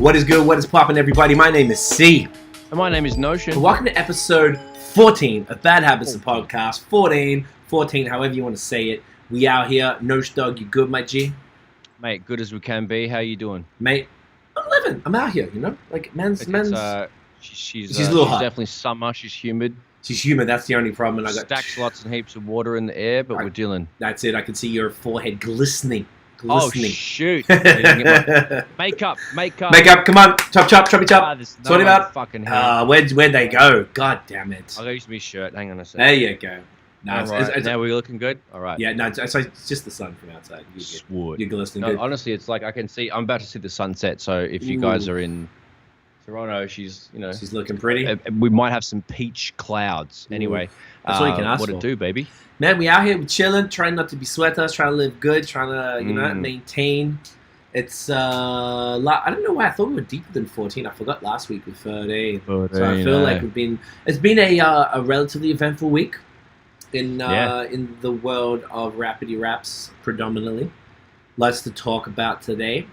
What is good? What is poppin', everybody? My name is Cee. And my name is Notion. So welcome to episode 14 of Bad Habits of Podcast. 14, however you want to say it. We out here. Nosh dog, you good, my G? Mate, good as we can be. How you doing? Mate, I'm living. I'm out here, you know? Like, men's... She's a little hot. Definitely summer. She's humid. She's humid. That's the only problem. And I got stacks lots and heaps of water in the air, but we're dealing. That's it. I can see your forehead glistening. Oh, shoot. Makeup. Come on. Chop. Sort about. Fucking hell. Where'd they go? God damn it. I'll go use my shirt. Hang on a second. There you go. No, right. Now we're looking good? All right. Yeah, no, it's just the sun from outside. You're glistening good. Honestly, it's like I can see, I'm about to see the sunset, so if you guys are in Toronto, she's looking pretty. We might have some peach clouds. Anyway, that's all you can ask for. What it do, baby? Man, we out here, we chilling, trying not to be sweaters, trying to live good, trying to, maintain. It's, I don't know why, I thought we were deeper than 14. I forgot last week with 13. So I feel like it's been a relatively eventful week in the world of rapidy raps, predominantly. Lots to talk about today.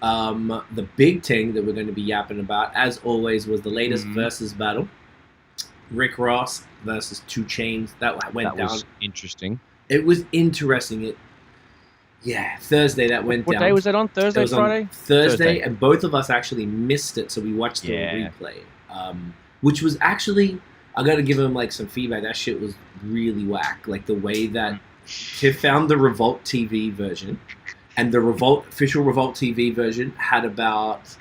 The big thing that we're going to be yapping about, as always, was the latest Verzuz battle. Rick Ross versus 2Chainz. That went down. That was interesting. It was interesting. Thursday that went down. What day was it on? Thursday, Friday? Thursday, and both of us actually missed it, so we watched the replay. Which was actually, I got to give him like some feedback. That shit was really whack. Like the way that he found the Revolt TV version, and the official Revolt TV version had about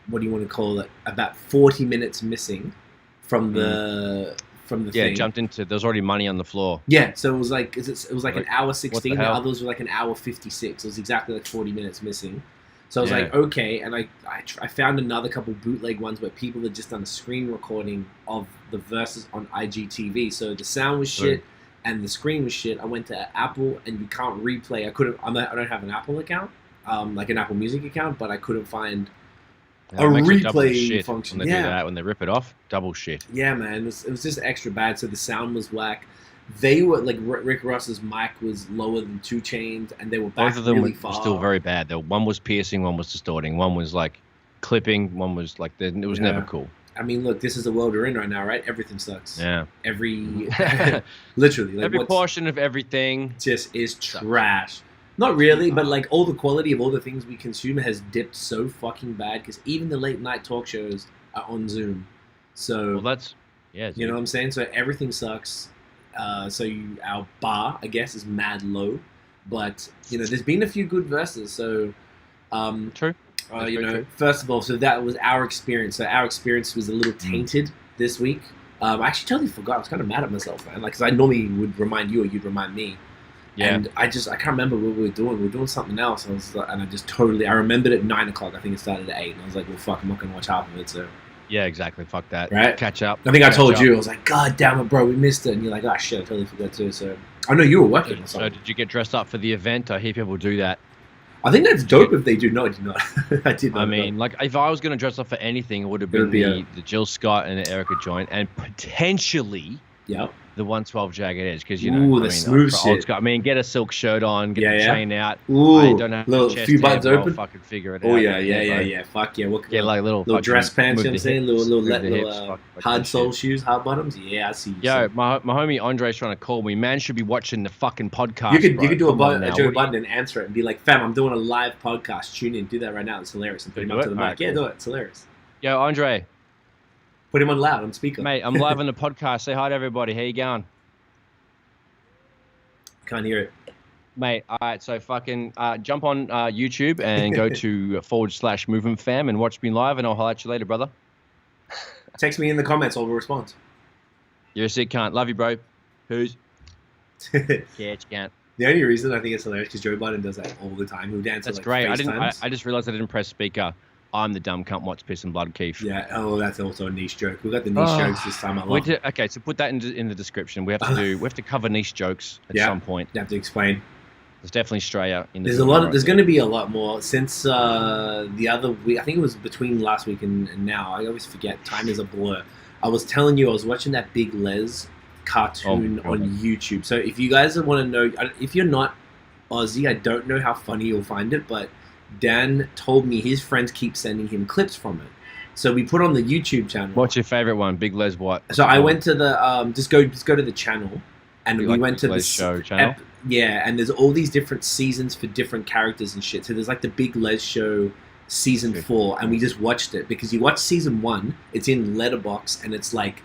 what do you want to call it? About 40 minutes missing from the thing. Yeah, jumped into. There's already money on the floor. Yeah, so it was like an hour 16. The others were like an hour 56. It was exactly like 40 minutes missing. So I was like, okay, and I found another couple bootleg ones where people had just done a screen recording of the Verzuz on IGTV. So the sound was shit and the screen was shit. I went to Apple and you can't replay. I don't have an Apple account, like an Apple Music account, but I couldn't find a replay function. When they do that, when they rip it off, double shit. Yeah, man, it was just extra bad. So the sound was whack. They were like Rick Ross's mic was lower than 2Chainz, and they were back both of them really were far. Still very bad. One was piercing, one was distorting, one was like clipping, one was like it was never cool. I mean, look, this is the world we're in right now, right? Everything sucks. Yeah. Literally, like every portion of everything just is trash. Not really, but like all the quality of all the things we consume has dipped so fucking bad because even the late night talk shows are on Zoom. So that's you know what I'm saying. So everything sucks. Our bar, I guess, is mad low, but there's been a few good verses. So true. True. First of all, so that was our experience. So our experience was a little tainted this week. I actually totally forgot. I was kind of mad at myself, man. Like, because I normally would remind you or you'd remind me. Yeah. And I can't remember what we were doing. We were doing something else. I remembered at 9 o'clock. I think it started at 8. And I was like, well, fuck, I'm not going to watch half of it. So. Yeah, exactly. Fuck that. Right? Catch up. I think I told you. I was like, God damn it, bro. We missed it. And you're like, oh, shit, I totally forgot too. So I know you were working or something. So did you get dressed up for the event? I hear people do that. I think that's dope if they do. No, I did not. I did not. I mean, like, if I was going to dress up for anything, it would have been the Jill Scott and Erica joint and potentially... Yep. The 112 jagged edge, because smooth shit. I mean, get a silk shirt on, get the chain out. Ooh, I don't have little chest few buttons open. I'll fucking figure it out. Oh yeah. Fuck yeah. Get like little dress pants. You know what I'm saying? Little hard sole shoes, hard bottoms. Yeah, I see. Yo, my homie Andre's trying to call me. Man should be watching the fucking podcast. You could do a Joe Budden and answer it and be like, "Fam, I'm doing a live podcast. Tune in. Do that right now. It's hilarious." And put him up to the mic. Yeah, do it. It's hilarious. Yo, Andre. Put him on loud on speaker. Mate, I'm live on the podcast. Say hi to everybody. How you going? Can't hear it. Mate, all right, so fucking jump on YouTube and go to /Movement Fam and watch me live, and I'll holler at you later, brother. Text me in the comments, I'll respond. You're a sick cunt. Love you, bro. Who's? Yeah, you can't. The only reason I think it's hilarious because Joe Biden does that all the time. He'll dance. That's great. I just realized I didn't press speaker. I'm the dumb cunt. Watch piss and blood, Keith. Yeah. Oh, that's also a niche joke. We got the niche jokes this time. Okay, so put that in the description. We have to cover niche jokes at some point. You have to explain. There's definitely Australia in There's going to be a lot more since the other week. I think it was between last week and now. I always forget. Time is a blur. I was telling you I was watching that Big Les cartoon on YouTube. So if you guys want to know, if you're not Aussie, I don't know how funny you'll find it, but Dan told me his friends keep sending him clips from it. So we put on the YouTube channel. What's your favorite one? Big Les what? So I went to the just go to the channel, and we went to the show channel. Yeah, and there's all these different seasons for different characters and shit. So there's like the Big Les show season 4, and we just watched it because you watch season 1, it's in letterbox and it's like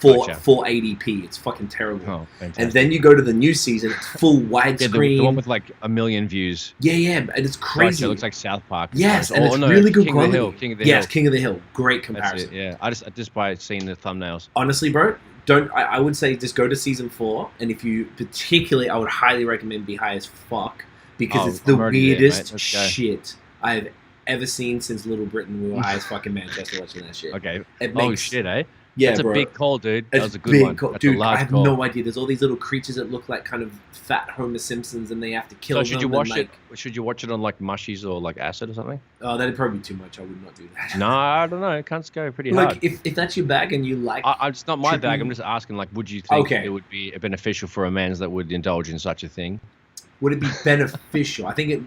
480p. It's fucking terrible. Oh, fantastic. And then you go to the new season, it's full widescreen. The one with like 1 million views. Yeah, and it's crazy. It looks like South Park. Yes, and it's really good quality. King of the Hill. Yes, King of the Hill. Great comparison. Yeah, I just by seeing the thumbnails. Honestly, bro, I would say just go to season 4, and if you particularly, I would highly recommend Be High as Fuck because it's the weirdest shit I've ever seen since Little Britain. We were high as fuck in Manchester watching that shit. Okay. It shit, eh? Yeah, that's bro. a big call, dude. That was a good one. That's dude, a large I have call. no idea. There's all these little creatures that look like kind of fat Homer Simpsons, and they have to kill them. So should you watch it? Should you watch it on like mushies or like acid or something? Oh, that'd probably be too much. I would not do that. No, I don't know. It can't go pretty hard. Like if that's your bag and you like, it's not my bag. I'm just asking. Like, would you think it would be beneficial for a man that would indulge in such a thing? Would it be beneficial? I think it.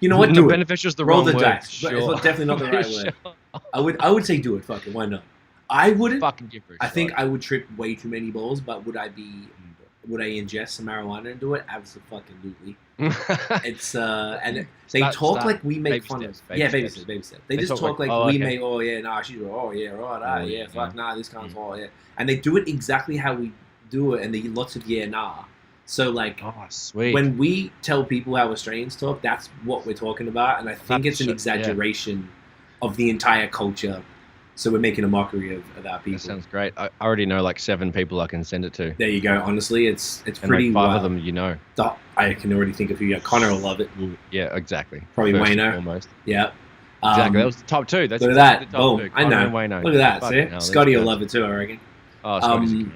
You know what? Do beneficial is the Roll wrong the word. dice. Sure. It's definitely not the right word. I would say do it. Fuck it. Why not? I wouldn't. Fucking give it a I think shot. I would trip way too many balls, but would I ingest some marijuana and do it? Absolutely. It's and they talk like we make fun of. Yeah, baby steps. They just talk like we make. Oh yeah, nah, she's. Oh yeah, right. Yeah, fuck, nah, this can't. Oh yeah, and they do it exactly how we do it, and they lots of nah. So like, sweet. When we tell people how Australians talk, that's what we're talking about, and I think it's an exaggeration of the entire culture. So we're making a mockery of our people. That sounds great. I already know like 7 people I can send it to. There you go. Honestly, it's and pretty. Like 5 of them, you know. I can already think of who. Connor will love it. Yeah, exactly. Probably Wayno. Almost. Yeah. Exactly. That was the top 2. That's look at that. The top 2. I know. Wayno. Look at that. See? Scotty will love it too, I reckon. Oh, Scotty's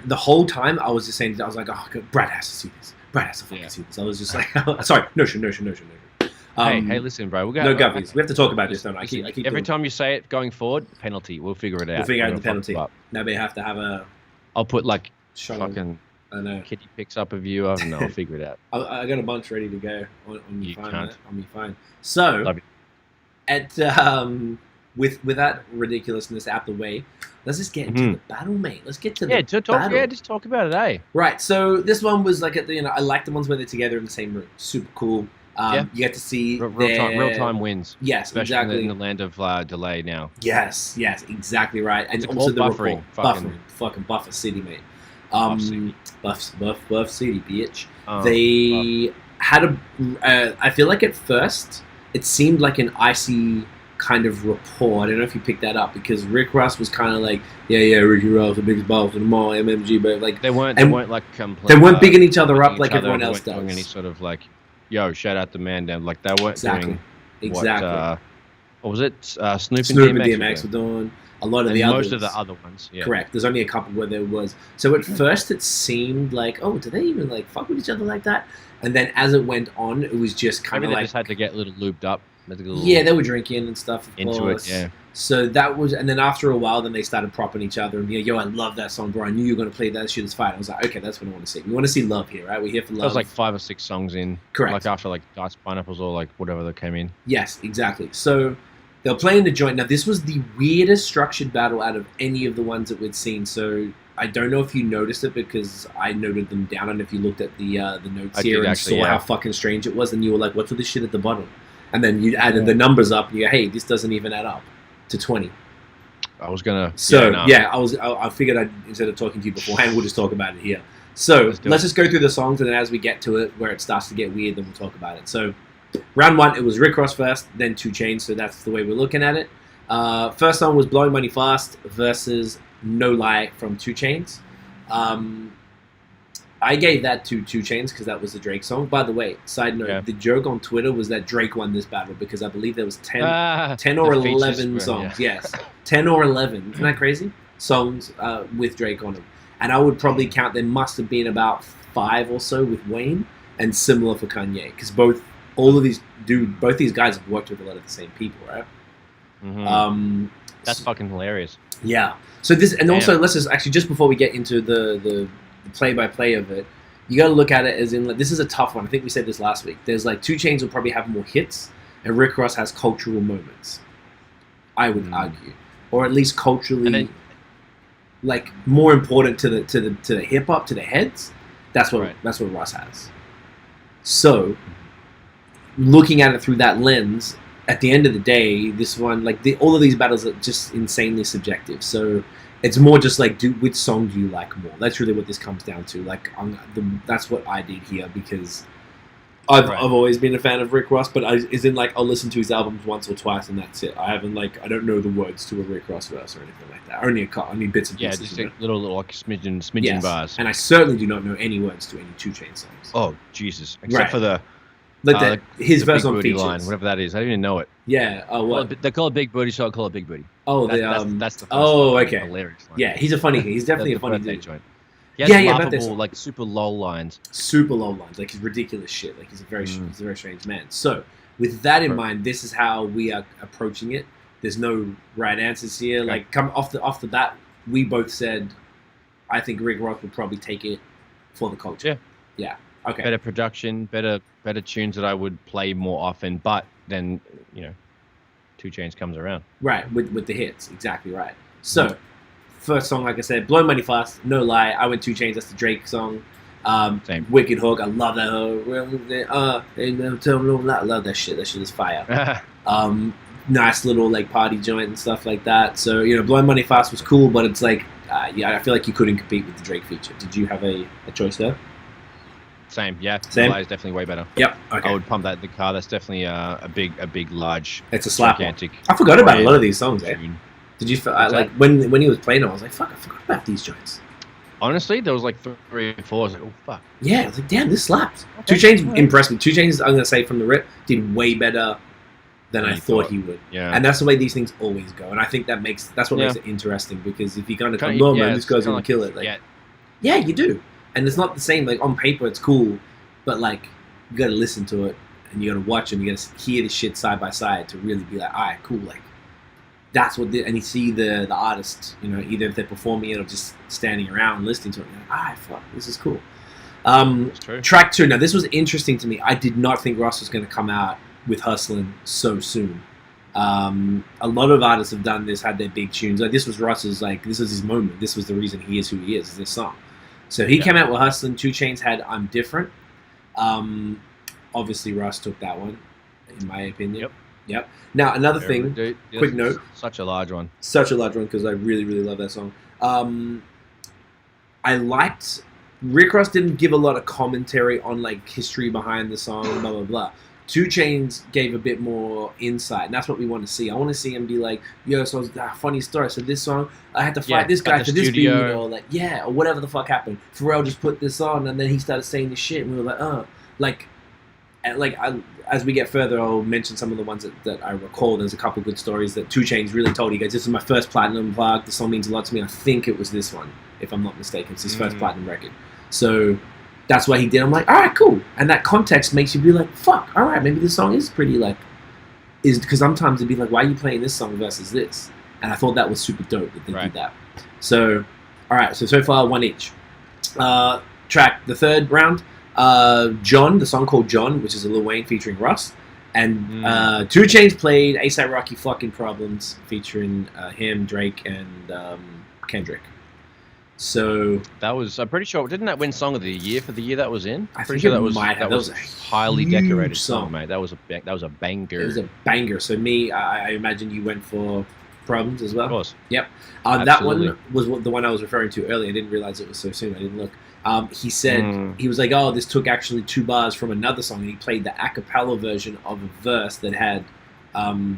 the whole time I was just saying, I was like, oh, Brad has to see this. Brad has to fucking see this. I was just like, sorry, Notion. Hey, listen, bro. We'll go. No guppies. We have to talk about this, don't I? I keep every time you say it going forward, penalty. We'll figure it out. We'll figure out the penalty. Now we have to have a. I'll put like fucking. I know. Kitty pics up of you. I don't know. I'll figure it out. I got a bunch ready to go on you phone. Can't. On my phone. So, at with that ridiculousness out the way, let's just get into the battle, mate. Let's get to the battle. Yeah, just talk about it, eh? Right. So this one was like I like the ones where they're together in the same room. Super cool. You get to see real time wins. Yes, especially exactly. in the land of delay now. Yes, exactly right. And it's also the buffering. Fucking Buffer City, mate. Buff City. Buff City, bitch. They had a. I feel like at first it seemed like an icy kind of rapport. I don't know if you picked that up because Rick Ross was kind of like, yeah, Ricky Ross, the biggest boss in the mall, MMG, but like they weren't like they weren't bigging each other up like everyone else does. Doing any sort of like. Yo, shout out the man down. Like, they weren't doing what was it? Snoop and DMX were doing. A lot of the others. Most of the other ones, yeah. Correct. There's only a couple where there was. So at first it seemed like, oh, do they even like fuck with each other like that? And then as it went on, it was just kind of like... they just had to get a little lubed up. Yeah, they were drinking and stuff, of into course. It, yeah. So that was... And then after a while, then they started propping each other and being, yo, I love that song, bro. I knew you were going to play that shit. It's fine. I was like, okay, that's what I want to see. We want to see love here, right? We're here for love. There was like 5 or 6 songs in. Correct. Like after like Dice Pineapples or like whatever that came in. Yes, exactly. So they were playing the joint. Now, this was the weirdest structured battle out of any of the ones that we'd seen. So I don't know if you noticed it because I noted them down. And if you looked at the notes here and saw how fucking strange it was, then you were like, what's with this shit at the bottom? And then you added the numbers up and you go, hey, this doesn't even add up to 20. I was going to... So, I figured instead of talking to you beforehand, we'll just talk about it here. So, let's just go through the songs, and then as we get to it, where it starts to get weird, then we'll talk about it. So, round 1, it was Rick Ross first, then 2Chainz, so that's the way we're looking at it. First song was Blowing Money Fast versus No Lie from 2Chainz. I gave that to 2Chainz because that was the Drake song. By the way, side note, the joke on Twitter was that Drake won this battle because I believe there was 10 or 11 songs. Yeah. Yes, 10 or 11. Isn't that crazy? Songs with Drake on them. And I would probably count there must have been about 5 or so with Wayne and similar for Kanye because both these guys have worked with a lot of the same people, right? Mm-hmm. That's fucking hilarious. Yeah. So this, and also let's just before we get into the play-by-play of it, you got to look at it as in like, this is a tough one. I think we said this last week. There's like 2Chainz will probably have more hits, and Rick Ross has cultural moments. I would argue, or at least culturally, like more important to the hip hop, to the heads. That's what Russ has. So, looking at it through that lens, at the end of the day, this one, like all of these battles are just insanely subjective. So it's more just like, which song do you like more? That's really what this comes down to. Like, that's what I did here, because I've always been a fan of Rick Ross, but I'll listen to his albums once or twice and that's it. I don't know the words to a Rick Ross verse or anything like that. Only bits and pieces. Yeah, just little like smidgen bars. And I certainly do not know any words to any 2Chainz songs. Oh Jesus! Except for his verse on Booty Features line, whatever that is. I don't even know it. Yeah. Oh, what? They call it Big Booty, so I call it Big Booty. Oh, that's the first one. Okay. Hilarious line. Yeah, he's a funny. He's definitely a funny dude. Joint. He has laughable, like super low lines. Super low lines, like his ridiculous shit. Like he's a very strange man. So with that in mind, this is how we are approaching it. There's no right answers here. Okay. Like come off the bat, we both said, I think Rick Ross would probably take it for the culture. Yeah. Okay. Better production, better tunes that I would play more often, but then 2Chainz comes around. Right, with the hits, exactly right. So. First song, like I said, Blow Money Fast, no lie. I went 2Chainz, that's the Drake song. Same. Wicked hook, I love that hook. I love that shit. That shit is fire. Nice little like party joint and stuff like that. So, Blow Money Fast was cool, but it's like, I feel like you couldn't compete with the Drake feature. Did you have a choice there? Same, yeah. Same? Lie is definitely way better. Yep, okay. I would pump that in the car. That's definitely a big, large, it's a slap. Gigantic. I forgot about a lot of these songs, tune. Did you feel like when he was playing them, I was like, fuck, I forgot about these joints. Honestly, there was like 3 or 4. I was like, oh fuck. Yeah, I was like, damn, this slaps. Okay. 2Chainz impressed me. 2Chainz, I'm gonna say from the rip, did way better than I thought he would. Yeah. And that's the way these things always go. And I think that's what makes it interesting, because if you're gonna come, no man, this guy's gonna kill it. Like, yeah, you do. And it's not the same. Like on paper, it's cool, but like you gotta listen to it and you gotta watch them. You gotta hear this shit side by side to really be like, all right, cool, like. That's what, and you see the artist, either if they're performing it or just standing around listening to it. You're like, fuck, this is cool. Track 2. Now, this was interesting to me. I did not think Russ was going to come out with Hustlin' so soon. A lot of artists have done this, had their big tunes. Like this was Russ's, this was his moment. This was the reason he is who he is this song. So he came out with Hustlin'. 2Chainz had I'm Different. Obviously, Russ took that one, in my opinion. Yep. Now, another thing, quick note. Such a large one. Such a large one, because I really, really love that song. I liked... Rick Ross didn't give a lot of commentary on, history behind the song, blah, blah, blah. 2Chainz gave a bit more insight, and that's what we want to see. I want to see him be like, yo, so funny story. So this song, I had to fight this guy for this beat, or whatever the fuck happened. Pharrell just put this on, and then he started saying this shit, and we were like, as we get further, I'll mention some of the ones that I recall. There's a couple good stories that 2Chainz really told. He goes, this is my first platinum plug. The song means a lot to me. I think it was this one, if I'm not mistaken. It's his first platinum record. So that's what he did. I'm like, all right, cool. And that context makes you be like, fuck, all right, maybe this song is pretty, because sometimes it'd be like, why are you playing this song versus this? And I thought that was super dope that they did that. So, all right, so far, one each. Track, the third round. John, the song called John, which is a Lil Wayne featuring Russ, and 2Chainz played A$AP Rocky Fucking Problems featuring him, Drake, and Kendrick. So that was, I'm pretty sure, didn't that win Song of the Year for the year that was in? I think sure that was a highly decorated song, mate. That was a banger. It was a banger. So I imagine you went for Problems as well. Of course. Yep. That one was the one I was referring to earlier. I didn't realize it was so soon. I didn't look. He said, he was like, oh, this took actually 2 bars from another song, and he played the a cappella version of a verse that had, I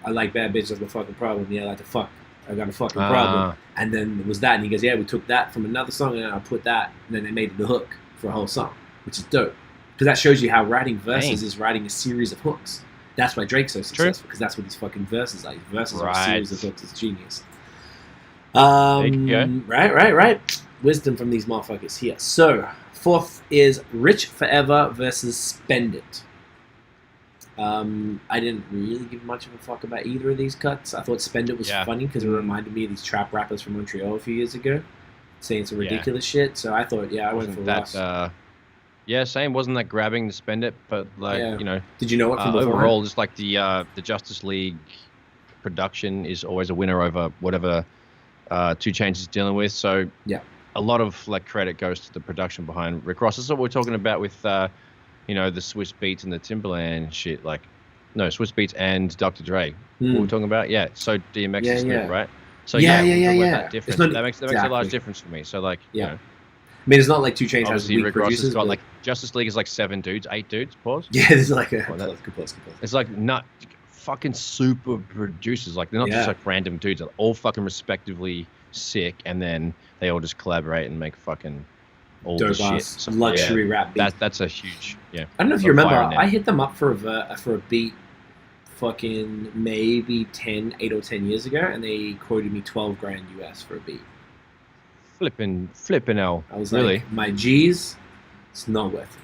like bad bitches, that's my fucking problem. Yeah, I like to fuck. I got a fucking problem. And then it was that, and he goes, yeah, we took that from another song, and I put that, and then they made it the hook for a whole song, which is dope. Because that shows you how writing verses is writing a series of hooks. That's why Drake's so successful, because that's what these fucking verses are. His verses are a series of hooks. It's genius. Right. Wisdom from these motherfuckers here. So, 4th is Rich Forever versus Spend It. I didn't really give much of a fuck about either of these cuts. I thought Spend It was funny because it reminded me of these trap rappers from Montreal a few years ago saying some ridiculous shit. So I thought, I went for Russ. Yeah, same. Wasn't that grabbing to spend it, but like you know. Did you know what from before? Overall, just like the Justice League production is always a winner over whatever 2Chainz is dealing with. So yeah, a lot of like credit goes to the production behind Rick Ross. This is what we're talking about with you know, the Swiss Beats and the Timberland shit. Like, no, Swiss Beats and Dr. Dre. What we're talking about, yeah. So DMX is Snoop, right? So yeah. That difference. That makes a large difference for me. So like, you know. I mean, it's not like 2Chainz has weak Rick producers. Ross has got like Justice League is like 8 dudes. Pause. Yeah, there's like a It's like not fucking super producers. Like they're not just like random dudes. They're all fucking respectively sick, and then they all just collaborate and make fucking all the shit. So, luxury rap beat. That's a huge I don't know if you remember. I hit them up for a beat, fucking maybe 8 or 10 years ago, and they quoted me $12,000 US for a beat. Flipping hell. I was really? Like, my G's, it's not worth it.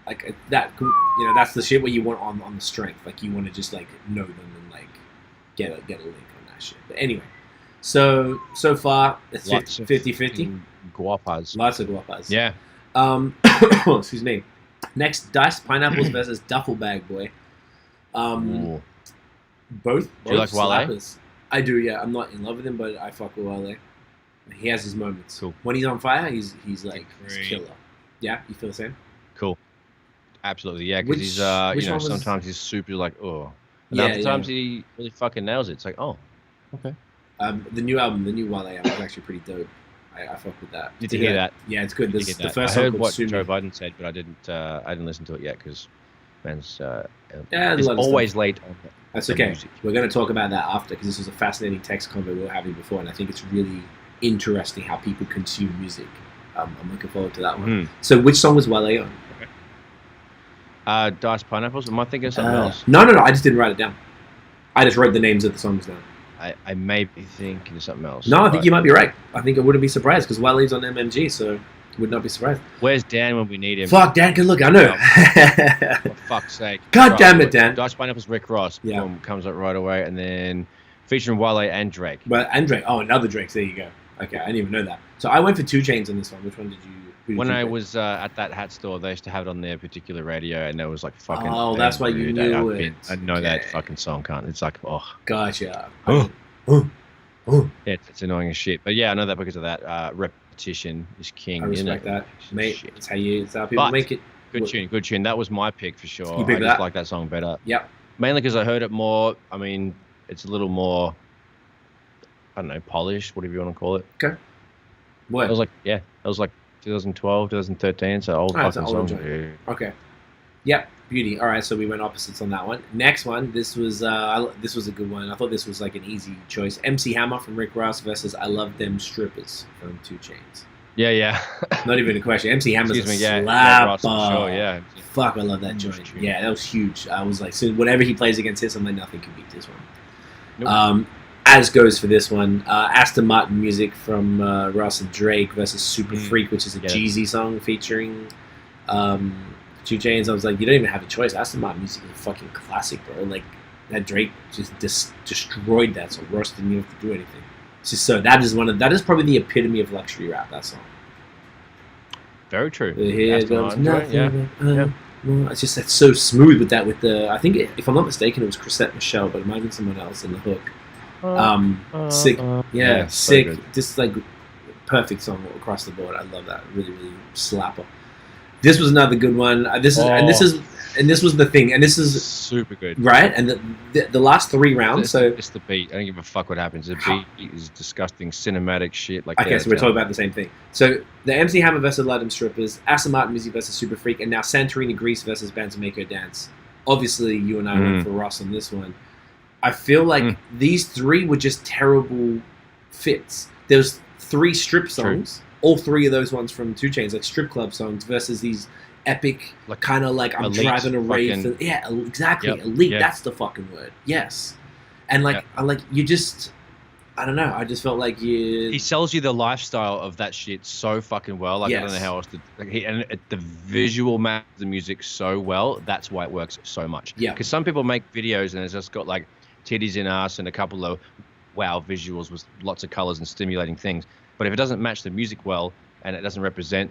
Like that, you know, that's the shit where you want on the strength. Like you want to just like know them and like get a link on that shit. But anyway, so far it's 50-50. Guapas. Lots of guapas. Yeah. Excuse me. Next, Diced Pineapples versus Duffel Bag Boy. Both do you like slappers. Wale? I do, yeah. I'm not in love with him, but I fuck with Wale. He has his moments. Cool. When he's on fire, he's like he's a killer. Yeah, you feel the same? Cool. Absolutely, yeah. Because he's you know, sometimes he's super like and other times he really fucking nails it. It's like okay. The new album, the new Wale album, is actually pretty dope. I fuck with that. Did you hear that? Yeah, it's good. This, the first I heard song what Joe Biden said, but I didn't listen to it yet because man's it's always late on that. That's okay. Music. We're going to talk about that after because this was a fascinating text convo we were having before, and I think it's really interesting how people consume music. I'm looking forward to that one. So, which song was Wale on? Diced Pineapples. Am I thinking of something else? No. I just didn't write it down. I just wrote the names of the songs down. I may be thinking of something else. No, I think you might be right. I think I wouldn't be surprised because Wale's on MMG, so would not be surprised. Where's Dan when we need him? Fuck, Dan can look. I know. For fuck's sake. God damn it, Dan. Diced Pineapples, Rick Ross comes up right away, and then featuring Wale and Drake. Well, and Drake. Oh, another Drake. There you go. Okay, I didn't even know that. So I went for 2Chainz on this one. Which one did you? When I was at that hat store, they used to have it on their particular radio, and there was like fucking. Oh, that's why you knew it. I know that fucking song, can't. It's like Gotcha. Yeah, it's annoying as shit. But yeah, I know that because of that. Repetition is king. I respect that, mate. It's how people make it. Good tune. That was my pick for sure. I just like that song better. Yep. Mainly because I heard it more. I mean, it's a little more. I don't know, polished, whatever you want to call it. Okay. What? It was like 2012, 2013. So old fucking song. Yeah. Okay. Yep. Beauty. All right, so we went opposites on that one. Next one, this was a good one. I thought this was like an easy choice. MC Hammer from Rick Ross versus I Love Them Strippers from 2Chainz. Yeah. Not even a question. MC Hammer's a slapper. Ross, sure, yeah. Fuck, I love that joint. Yeah, that was huge. I was like, so whenever he plays against this, I'm like, nothing can beat this one. Nope. As goes for this one, Aston Martin music from Russ and Drake versus Super Freak, which is a Jeezy song featuring 2Chainz. I was like, you don't even have a choice. Aston Martin music is a fucking classic, bro. Like that Drake just destroyed that, so Russ didn't even have to do anything. It's just so that is probably the epitome of luxury rap. That song. Very true. Here goes nothing. It's just that's so smooth with that. With the I think if I'm not mistaken, it was Chrisette Michelle, but it might have been someone else in the hook. Sick. Sick. So just like perfect song across the board. I love that. Really, really slapper. This was another good one. This was the thing, and this is super good, right? And the last 3 rounds. It's the beat. I don't give a fuck what happens. The beat is disgusting, cinematic shit. Like okay, so we're talking about the same thing. So the MC Hammer versus Love Them Strippers, Aston Martin music versus Super Freak, and now Santorini Greece versus Bands Make Her Dance. Obviously, you and I went for Ross on this one. I feel like these 3 were just terrible fits. There's 3 strip songs. True. All 3 of those ones from 2Chainz, like strip club songs, versus these epic, like kind of like I'm elite, driving a rave. Yeah, exactly. Yep, elite. Yep. That's the fucking word. Yes. And like, I don't know. I just felt like he sells you the lifestyle of that shit so fucking well. Like I don't know how else to. And the visual matches the music so well. That's why it works so much. Yeah. Because some people make videos and it's just got like titties in ass and a couple of wow visuals with lots of colors and stimulating things. But if it doesn't match the music well and it doesn't represent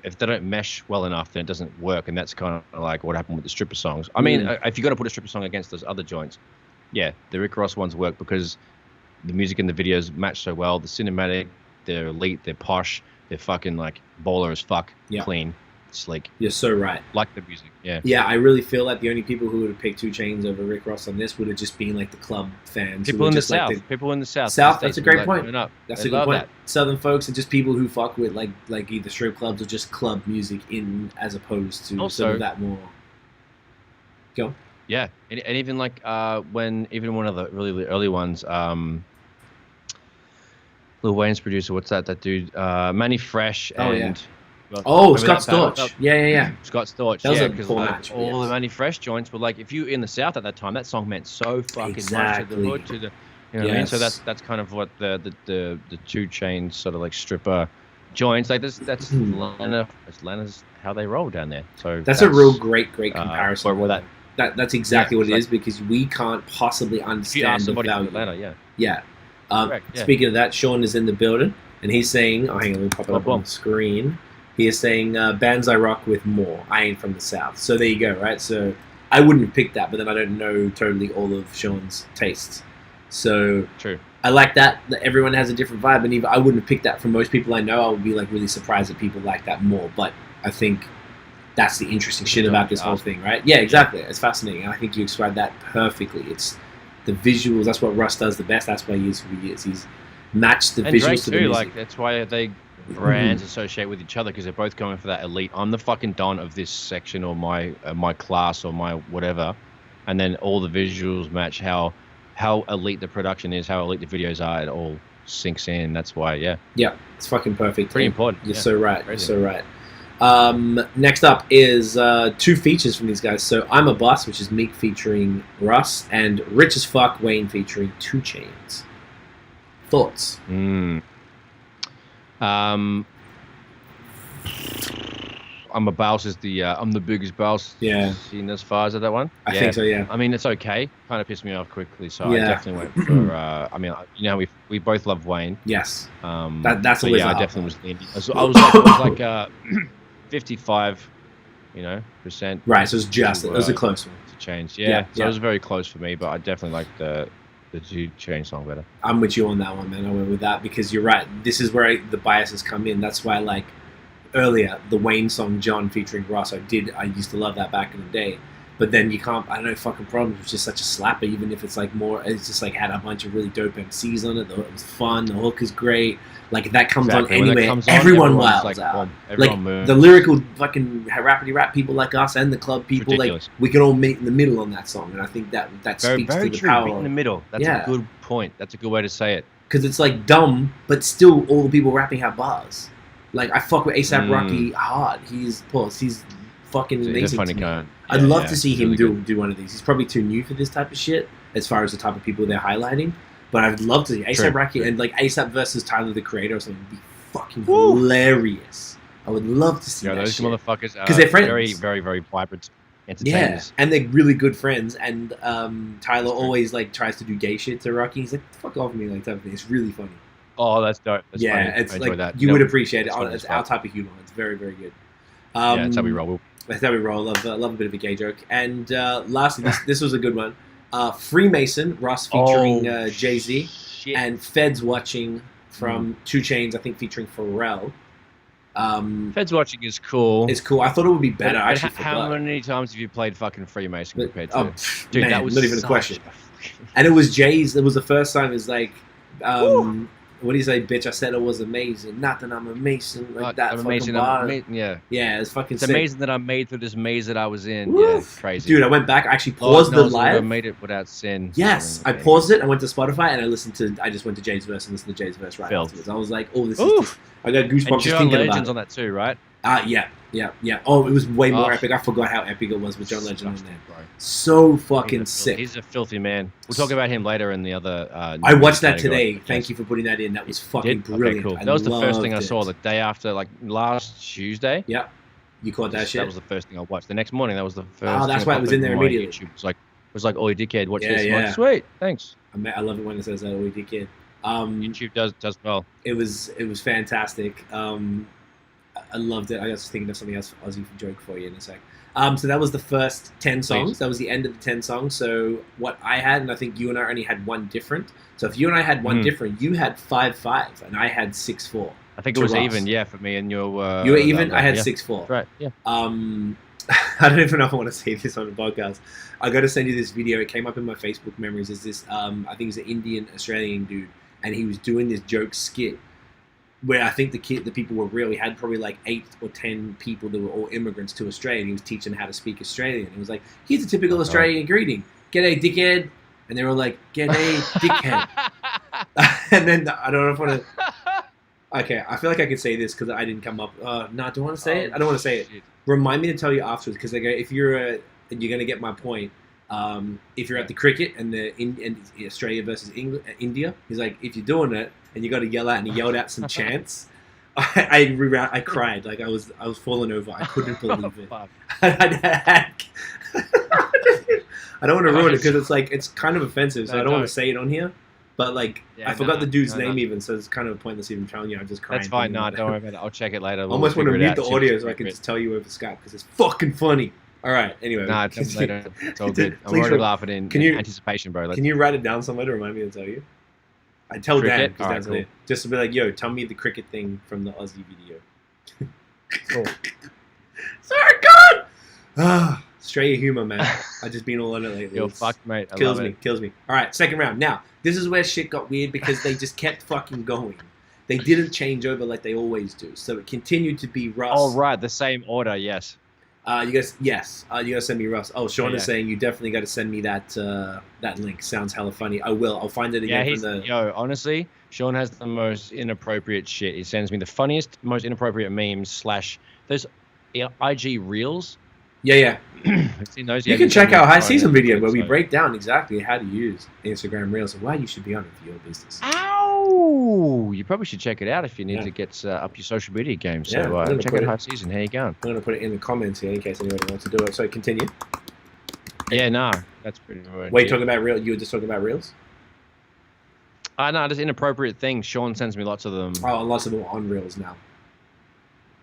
if they don't mesh well enough, then it doesn't work, and that's kind of like what happened with the stripper songs. I mean, if you're gonna put a stripper song against those other joints, yeah, the Rick Ross ones work because the music and the videos match so well. The cinematic, they're elite, they're posh, they're fucking like baller as fuck, clean, sleek. You're so right. Like the music, yeah. Yeah, I really feel like the only people who would have picked 2Chainz over Rick Ross on this would have just been like the club fans. People in the South. People in the South. South, that's a great point. That's a good point. That. Southern folks are just people who fuck with like either strip clubs or just club music as opposed to also, some of that more. Go. Yeah, and even like when even one of the really early ones, Lil Wayne's producer, what's that dude? Manny Fresh and Scott Storch. Yeah. Scott Storch. That was a because cool match. All the Manny Fresh joints were like, if you were in the South at that time, that song meant so fucking much to the hood, to the, you know what I mean? So that's kind of what the 2Chainz sort of like stripper joints, like that's Atlanta's how they roll down there. So that's a real great comparison. Where that's exactly what it is, because we can't possibly understand the value. Atlanta, yeah. Speaking of that, Sean is in the building, and he's saying, hang on, let me pop it up on the screen. He is saying, bands I rock with more. I ain't from the South. So there you go, right? So I wouldn't have picked that, but then I don't know totally all of Sean's tastes. So true. I like that everyone has a different vibe, and even I wouldn't have picked that from most people I know. I would be like really surprised that people like that more, but I think that's the interesting shit about this whole thing, right? Yeah, exactly. It's fascinating. I think you described that perfectly. It's the visuals. That's what Russ does the best. That's why he is who he is. He's matched the visuals Drake to the music. Like that's why they brands associate with each other, because they're both going for that elite. I'm the fucking Don of this section, or my class, or my whatever, and then all the visuals match how elite the production is, how elite the videos are. It all sinks in. That's why, yeah, it's fucking perfect. Pretty important. You're so right. Crazy. You're so right. Next up is 2 features from these guys. So I'm a Boss, which is Meek featuring Russ, and Rich as Fuck Wayne featuring 2Chainz. Thoughts? I'm a Bouse is the I'm the biggest Bouse. Yeah. Seen as far as that one. I think so. Yeah. I mean, it's okay. Kind of pissed me off quickly, so I definitely went for. I mean, you know, we both love Wayne. Yes. That's always. I definitely was leaning. I was like 55, percent. Right. So it was a close one. To change. Yeah. So it was very close for me, but I definitely like the 2Chainz song better. I'm with you on that one, man. I went with that because you're right. This is where the biases come in. That's why, like earlier, the Wayne song John featuring Russ, I used to love that back in the day. But then you can't, I don't know, fucking Problems was just such a slapper, even if it's like more, it's just like had a bunch of really dope MCs on it. It was fun, the hook is great. Like if that comes on anywhere, everyone wilds out. Everyone like the lyrical fucking rappity rap people like us and the club people, like we can all meet in the middle on that song. And I think that speaks to the power. Meet in the middle. That's a good point. That's a good way to say it. Because it's like dumb, but still all the people rapping have bars. Like I fuck with A$AP Rocky hard. He's fucking amazing. He's a funny guy. I'd love to see him do one of these. He's probably too new for this type of shit as far as the type of people they're highlighting. But I'd love to see A$AP Rocky and like A$AP versus Tyler the Creator or something would be fucking hilarious. I would love to see that those shit. Motherfuckers are they're friends. Very, very, very vibrant entertainers. Yeah, and they're really good friends. And Tyler always like tries to do gay shit to Rocky. He's like, fuck off me, like type of thing. It's really funny. Oh, that's dope. That's funny. It's I enjoy like that. You would appreciate it. It's our type of humor. It's very, very good. That's how we roll. That's how we roll. Love a bit of a gay joke. And lastly, this was a good one. Freemason, Russ featuring Jay-Z, and Feds Watching from 2Chainz, I think featuring Pharrell. Feds Watching is cool. It's cool. I thought it would be better. How many times have you played fucking Freemason compared to Dude, man, that was not even a question. And it was Jay's. It was the first time. It's like, what do you say, bitch? I said it was amazing. Not that I'm a Mason. Like that. I'm amazing. Yeah, it's fucking. It's sick. Amazing that I made through this maze that I was in. Woo. Yeah, crazy. Dude, I went back. I actually paused the live. I made it without sin. Yes, I paused it. I went to Spotify and I just went to Jay's verse and listened to Jay's verse right afterwards. I was like, oh, this is. I got goosebumps just thinking about it. On that too, right? Yeah. Oh, it was way more epic. I forgot how epic it was with John Legend in there. So fucking sick. He's a filthy man. We'll talk about him later in the other. I watched that today. Thank you for putting that in. That was fucking brilliant. Okay, cool. That was the first thing I saw the day after, like last Tuesday. Yeah. You caught that shit? That was the first thing I watched. The next morning, that was the first. Oh, that's why it was in there immediately. YouTube. It was like, oh, you dickhead, watch this. Yeah. Like, sweet, thanks. I love it when it says that, oh, you dickhead. YouTube does well. It was fantastic. I loved it. I was thinking of something else Aussie joke for you in a sec. So that was the first 10 songs. That was the end of the 10 songs. So what I had, and I think you and I only had one different. So if you and I had one different, you had 5-5, and I had 6-4. I think it was even, yeah, for me and your. You were even. I had 6-4. Right. Yeah. I don't even know if I want to say this on the podcast. I got to send you this video. It came up in my Facebook memories. Is this? I think he's an Indian Australian dude, and he was doing this joke skit where I think the people were real. He had probably like 8 or 10 people that were all immigrants to Australia. And he was teaching how to speak Australian. He was like, "Here's a typical Australian greeting: G'day, dickhead." And they were like, "G'day, dickhead." And then I don't know if I want to. Okay, I feel like I could say this because I didn't come up. No, do I want to say it? I don't want to say it. Remind me to tell you afterwards because if you're going to get my point. If you're at the cricket and Australia versus India, he's like, if you're doing it and you got to yell out, and he yelled out some chants. I cried, like I was falling over. I couldn't believe it. I don't want to ruin it because it's kind of offensive, so I don't want to say it on here. But I forgot the dude's name even, so it's kind of pointless even telling you. I'm just crying. That's fine. No, don't worry about it. I'll check it later. I almost want to mute the audio so I can just tell you over Skype because it's fucking funny. All right. Anyway, nah, it's all good. I'm already laughing in anticipation, bro. Can you write it down somewhere to remind me to tell you? I tell Dan because Dan's there. Just to be like, yo, tell me the cricket thing from the Aussie video. Cool. Sorry, God. Australia humor, man. I've just been all on it lately. You're fucked, mate. Kills me. All right, second round. Now, this is where shit got weird because they just kept fucking going. They didn't change over like they always do. So it continued to be Russ. Oh, right. The same order, yes. You guys, yes. You gotta send me Russ. Oh, Sean is saying you definitely got to send me that link. Sounds hella funny. I will. I'll find it again. Yo, honestly, Sean has the most inappropriate shit. He sends me the funniest, most inappropriate memes / those IG reels. Yeah. I've seen those. You can check our high season video where we break down exactly how to use Instagram Reels and why you should be on it for your business. Ow! You probably should check it out if you need to get up your social media game. So check out high season. How you going? I'm going to put it in the comments here in case anybody wants to do it. So continue. Yeah, no, that's pretty good. Wait, talking about Reels? You were just talking about Reels? No, just inappropriate things. Sean sends me lots of them. Oh, lots of them on Reels now.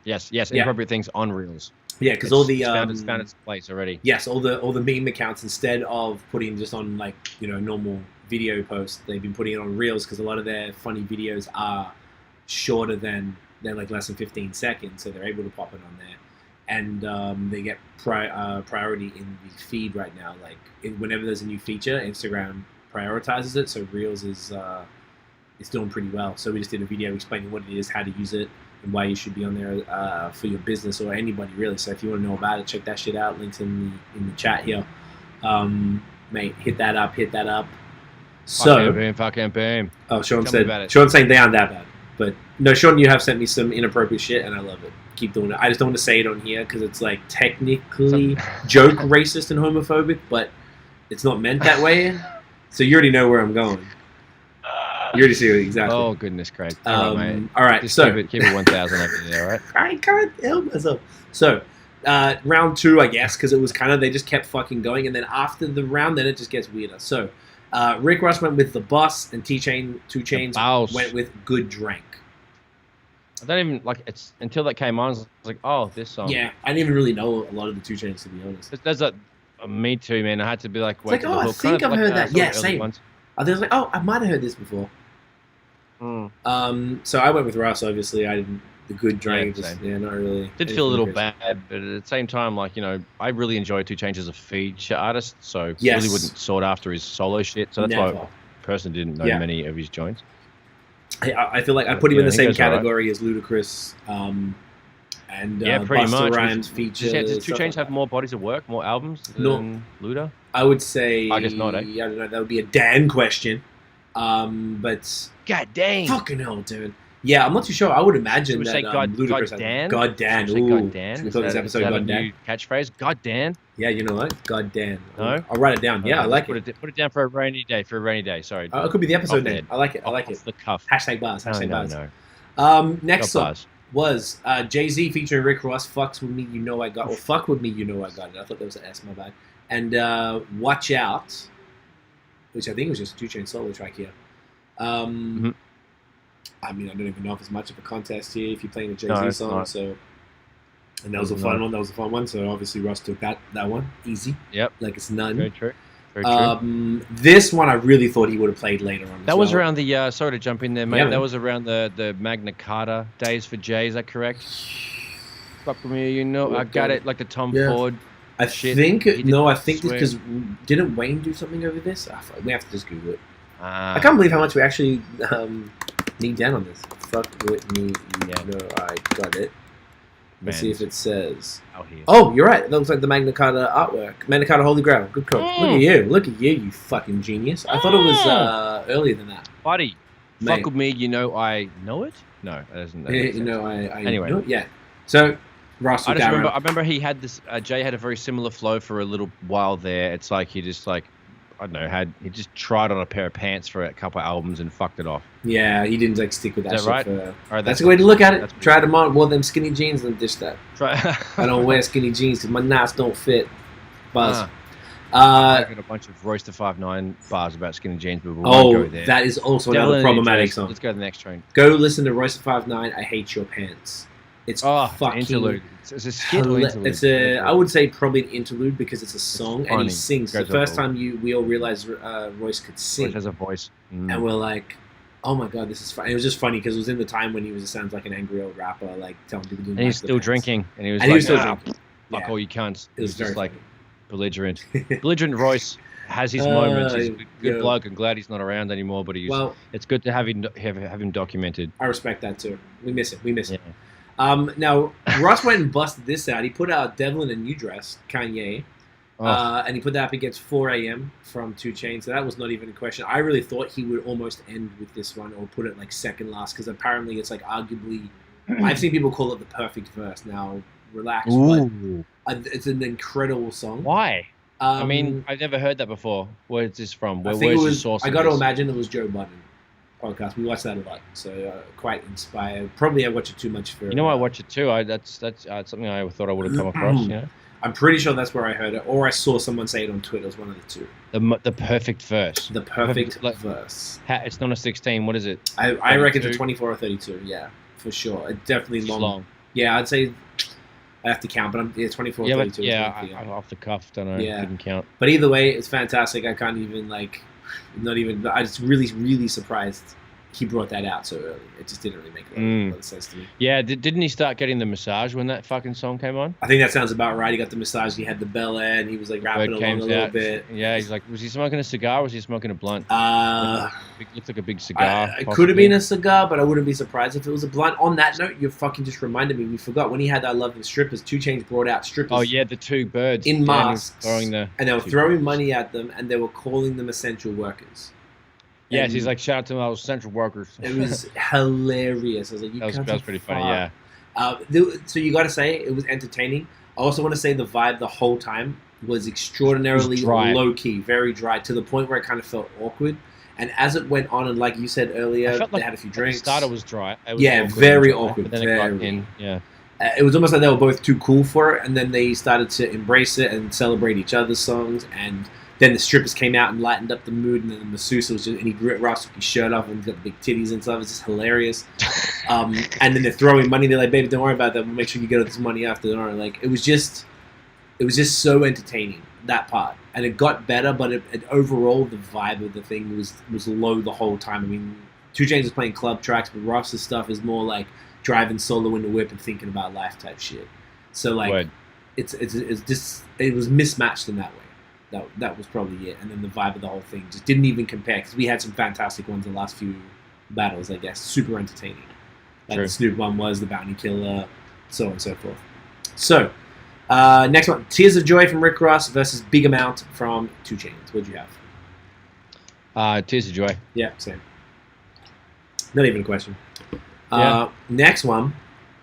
Yes, inappropriate things on Reels. Yeah, because all the it's found its place already. Yes, all the meme accounts, instead of putting just on normal video posts, they've been putting it on Reels because a lot of their funny videos are shorter than less than 15 seconds, so they're able to pop it on there, and they get priority in the feed right now. Whenever there's a new feature, Instagram prioritizes it, so Reels is it's doing pretty well. So we just did a video explaining what it is, how to use it, and why you should be on there for your business or anybody really. So if you want to know about it, check that shit out. Links in the chat here. Mate, hit that up. So fucking boom. Oh, Sean's saying they aren't that bad. But no, Sean, you have sent me some inappropriate shit and I love it. Keep doing it. I just don't want to say it on here because it's technically joke racist and homophobic, but it's not meant that way. So you already know where I'm going. You already see it exactly. Oh, goodness, Craig. All right, just so keep it 1,000 over there, all right? I can't help myself. So, round 2, I guess, because it was they just kept fucking going, and then after the round, then it just gets weirder. So, Rick Ross went with The Boss, and 2Chainz went with Good Drank. I don't even, it's until that came on, I was like, oh, this song. Yeah, I didn't even really know a lot of the 2Chainz, to be honest. There's me too, man. I had to be wait. It's I think I've heard that. Yeah, same. I was like, I might have heard this before. So I went with Russ, obviously. I didn't. The Good Drank, not really. Did feel a little bad, but at the same time, I really enjoy 2Chainz as a feature artist, so really wouldn't sought after his solo shit. So that's why I personally didn't know many of his joints. I feel like I put him in the same category as Ludacris, and pretty Busta much. Rhymes features. Does 2Chainz have more bodies of work, more albums than Luda? I would say. I guess not. I don't know. That would be a Dan question. But God dang, fucking hell, dude. Yeah, I'm not too sure. I would imagine that Ludacris has GodDahn. Should we call this episode GodDahn? Catchphase, GodDahn. Yeah, you know what? GodDahn. No, I'll write it down. Yeah, I like it. Put it down for a rainy day. Sorry. It could be the episode name. I like it. Off the cuff. Hashtag bars. Next song was Jay-Z featuring Rick Ross. Fucks with me, you know I got. Or fuck with me, you know I got it. I thought that was an S. My bad. And Watch Out, which I think was just a 2Chainz solo track here. I mean, I don't even know if it's much of a contest here if you're playing a Jay-Z No, it's song. not. So, and that was a fun one. That was a fun one. So obviously Russ took that one easy. Yep. Like it's none. Very true. Very true. This one I really thought he would have played later on. That was around the. Sorry to jump in there, mate. Yeah, that was around the Magna Carta days for Jay. Is that correct? Fuck with me, you know. I got it. Like the Tom Ford. I think because didn't Wayne do something over this? We have to just Google it. I can't believe how much we actually need down on this. Fuck with me, you know I got it. Let's see if it says. Oh, you're right. That looks like the Magna Carta artwork. Magna Carta Holy Grail. Good call. Look at you, you fucking genius. I thought it was earlier than that. Buddy, fuck with me, you know I know it? No, that doesn't. You know I anyway. know it? Yeah. So, Russ, I remember he had this. Jay had a very similar flow for a little while there. It's like he just like, I don't know, he just tried on a pair of pants for a couple of albums and fucked it off. Yeah, he didn't like stick with that. Is that right? All right, that's a way to look at it. Tried them on, wore them skinny jeans and dish that. I don't wear skinny jeans because my knots don't fit. Buzz. I got a bunch of Royce the 5'9" bars about skinny jeans, but we won't go there. That is also another problematic song. Let's go to the next train. Go listen to Royce the 5'9", I Hate Your Pants. It's fucking interlude. It's a skit or interlude? It's I would say probably an interlude because it's a song and he sings. The first time we all realized Royce could sing. Royce has a voice. And we're like, oh my god, this is funny. It was just funny because it was in the time when he sounds like an angry old rapper, like telling people to do. And he's still drinking. And he was still drinking. Fuck all you cunts. It was just like belligerent. Belligerent Royce has his moments. He's a good bloke. I'm glad he's not around anymore, but it's good to have him documented. I respect that too. We miss it. Now, Russ went and busted this out. He put out Devil in a New Dress, Kanye, and he put that up against 4 a.m. from 2Chainz. So that was not even a question. I really thought he would almost end with this one or put it like second last because apparently it's like arguably, I've seen people call it the perfect verse. Now, relax. But it's an incredible song. Why? I mean, I've never heard that before. Where is this from? Where's the source? I got to imagine it was Joe Budden. Podcast. We watch that a lot, so quite inspired. Probably I watch it too much for. I watch it too. That's something I thought I would have come across. You know, I'm pretty sure that's where I heard it, or I saw someone say it on Twitter. It was one of the two. The perfect verse. The perfect verse. It's not a 16. What is it? I reckon it's a 24 or 32. Yeah, for sure. It definitely long. Yeah, I'd say I have to count, but 24 or 32. I'm off the cuff. Don't know. Yeah, didn't count. But either way, it's fantastic. I can't even I was really surprised he brought that out so early. It just didn't really make a lot of sense to me. Yeah, didn't he start getting the massage when that fucking song came on? I think that sounds about right. He got the massage, he had the Bel Air, and he was like rapping along a little bit. Yeah, he's like, was he smoking a cigar or was he smoking a blunt? Looked like a big cigar. It could have been a cigar, but I wouldn't be surprised if it was a blunt. On that note, you fucking just reminded me. We forgot when he had I Love the Strippers, 2Chainz brought out strippers. Oh yeah, the two birds. In masks. And they were throwing money at them, and they were calling them essential workers. Yes, he's like, shout out to those essential workers. It was hilarious. I was like, that was pretty funny, yeah. So you got to say, it was entertaining. I also want to say the vibe the whole time was extraordinarily low-key, very dry, to the point where it kind of felt awkward. And as it went on, and like you said earlier, they had a few drinks. The starter was dry. Very awkward. But then it got in, it was almost like they were both too cool for it, and then they started to embrace it and celebrate each other's songs, and then the strippers came out and lightened up the mood, and then the masseuse was just, and he ripped Russ with his shirt off and got the big titties and stuff. It's just hilarious. And then they're throwing money. They're like, baby, don't worry about that. We'll make sure you get this money after the night. Like, it was just so entertaining, that part. And it got better, but it overall, the vibe of the thing was low the whole time. I mean, 2Chainz was playing club tracks, but Russ's stuff is more like driving solo in the whip and thinking about life type shit. So, like, it was mismatched in that way. That was probably it. And then the vibe of the whole thing just didn't even compare, because we had some fantastic ones in the last few battles, I guess. Super entertaining. Like the Snoop one was, the Bounty Killer, so on and so forth. So, next one. Tears of Joy from Rick Ross versus Big Amount from 2Chainz. What'd you have? Tears of Joy. Yeah, same. Not even a question. Yeah. Next one.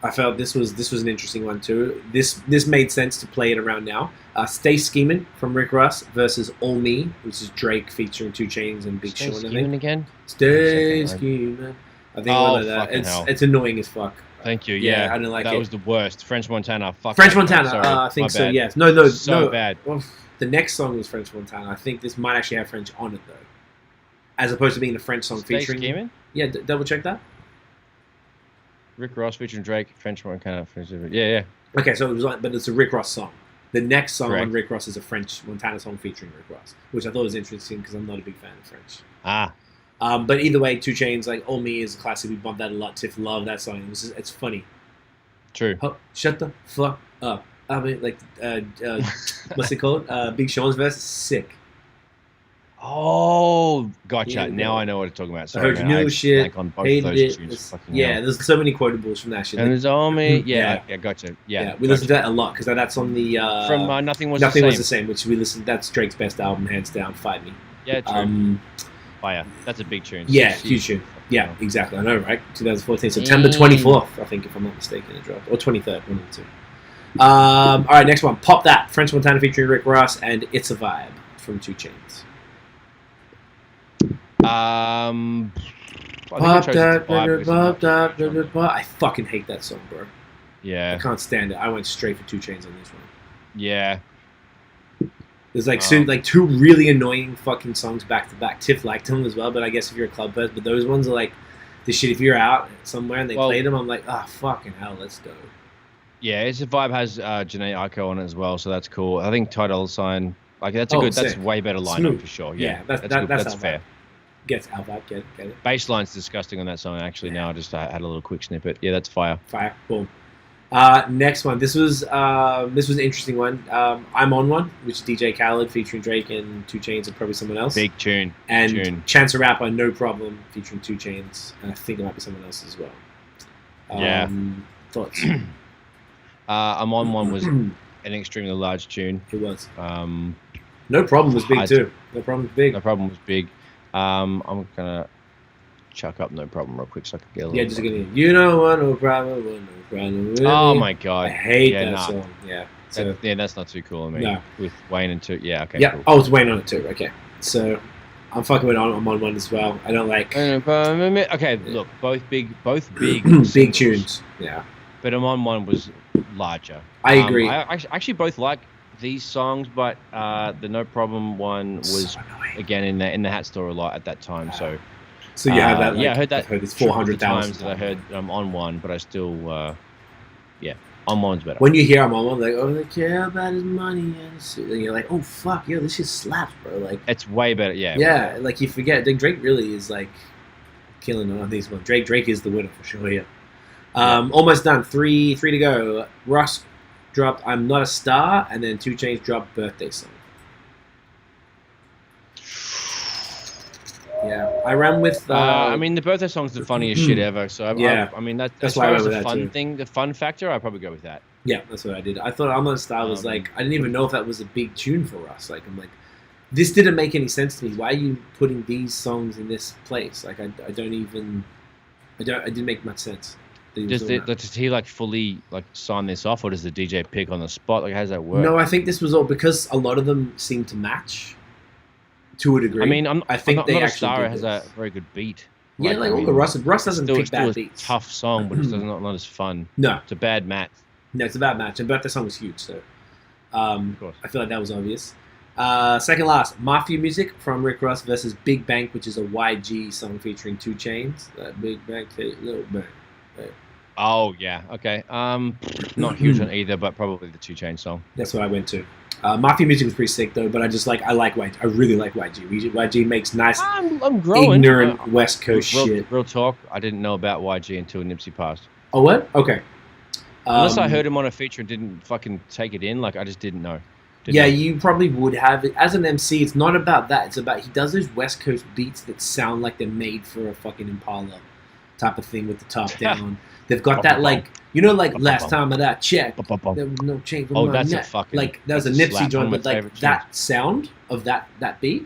I felt this was an interesting one too. This made sense to play it around now. Stay Schemin' from Rick Ross versus All Me, which is Drake featuring 2Chainz and Big Sean. Stay Schemin' again? Stay Schemin'. I think like that. It's annoying as fuck. Thank you. Yeah, I didn't like it. That was the worst. French Montana. Fuck. French Montana. I think so. Bad. Yes. No. So bad. Well, the next song was French Montana. I think this might actually have French on it though, as opposed to being a French song featuring. Stay Schemin'? Yeah. Double check that. Rick Ross featuring Drake, French Montana. Yeah. Okay, so it was like, but it's a Rick Ross song. The next song Correct. on Rick Ross is a French Montana song featuring Rick Ross, which I thought was interesting because I'm not a big fan of French. But either way, 2Chainz, like All Me is a classic. We bumped that a lot. Tiff loved that song. It's funny. True. Oh, shut the fuck up. I mean, like, what's it called? Big Sean's verse is sick. Oh, gotcha. Yeah, now I know what you're talking about. I Sorry, heard new shit. On both Hated those it. tunes. Yeah, there's so many quotables from that shit. And Like, there's All Me. Yeah, gotcha. Yeah, we listened to that a lot because that's on the from Nothing Was Nothing the Was Same. the Same, which we listened. That's Drake's best album, hands down. Fight Me. Yeah, true. Fire. That's a big tune. Yeah, huge tune. Yeah, exactly. I know, right? 2014, September 24th, I think, if I'm not mistaken, it dropped, or 23rd, one of the two. All right, next one. Pop That, French Montana featuring Rick Ross, and It's a Vibe from 2Chainz. Pop that, I fucking hate that song, bro. Yeah. I can't stand it. I went straight for 2Chainz on this one. Yeah. There's like two really annoying fucking songs back to back. Tiff liked them as well, but I guess if you're a club person, but those ones are like the shit. If you're out somewhere and they play them, I'm like, fucking hell, let's go. Yeah, It's a Vibe has Janae Aiko on it as well, so that's cool. I think Ty Dolla $ign, like that's a good, sick. that's way better lineup for sure. Yeah, that's fair. Gets our vibe, get it. Bassline's disgusting on that song. Actually, now I just had a little quick snippet. Yeah, that's fire. Fire, boom. Next one. This was an interesting one. I'm on One, which is DJ Khaled featuring Drake and 2Chainz and probably someone else. Big tune. And Chance the Rapper, No Problem featuring 2Chainz, and I think it might be someone else as well. Yeah. Thoughts? I'm on One was an extremely large tune. It was. No Problem was big too. No Problem was big. No Problem was big. I'm gonna chuck up No Problem real quick so I can get a little. Yeah, just getting. You don't want no problem, want no problem. Really. Oh my god, I hate that song. Yeah. So that's not too cool. I mean, no. With Wayne and two. Yeah. Okay. Yeah. Cool. Oh, it's Wayne on it too. Okay. So I'm fucking with I'm on One as well. I don't like. Okay. Look, both big. Big tunes. Yeah. But I'm on One was larger. I agree. I actually both like these songs, but the No Problem one was so again in the hat store a lot at that time. So you have that. Like, yeah, I heard that. I've heard it's 400,000 times that I heard On One, but I still On One's better. When you hear I'm on One, like they care about his money and you're like, oh fuck, yo, this shit slaps, bro. Like it's way better. Yeah. Yeah, like you forget. Drake really is like killing on these ones. Drake is the winner for sure. Yeah. Almost done. Three to go. Russ dropped I'm Not a Star, and then 2Chainz dropped Birthday Song. Yeah, I ran with. I mean, the birthday song's the funniest shit ever. So I mean, that's as far as the fun thing, the fun factor, I'd probably go with that. Yeah, that's what I did. I thought I'm Not a Star was like I didn't even know if that was a big tune for us. Like I'm like, this didn't make any sense to me. Why are you putting these songs in this place? Like it didn't make much sense. Does he like fully like sign this off, or does the DJ pick on the spot? Like, how does that work? No, I think this was all because a lot of them seem to match to a degree. I mean, I think Not a Star has a very good beat. Yeah, like all the Russ doesn't pick bad beats. It's a tough song, but it's not as fun. No, it's a bad match. No, it's a bad match, and but the song was huge, so of course. I feel like that was obvious. Second last, Mafia Music from Rick Ross versus Big Bank, which is a YG song featuring 2Chainz. Big Bank, Little Bank. Oh yeah, okay. Not huge on either, but probably the 2Chainz song. That's what I went to. Mafia Music was pretty sick though, but I like YG. I really like YG. YG makes nice, I'm growing. Ignorant West Coast shit. Real talk, I didn't know about YG until Nipsey passed. Oh what? Okay. Unless I heard him on a feature and didn't fucking take it in, like I just didn't know. You probably would have it. As an MC, it's not about that. It's about he does those West Coast beats that sound like they're made for a fucking Impala type of thing with the top down. They've got that like last time of that check. There was no change. Oh, that's a fucking like that was a Nipsey joint, but like that sound of that beat,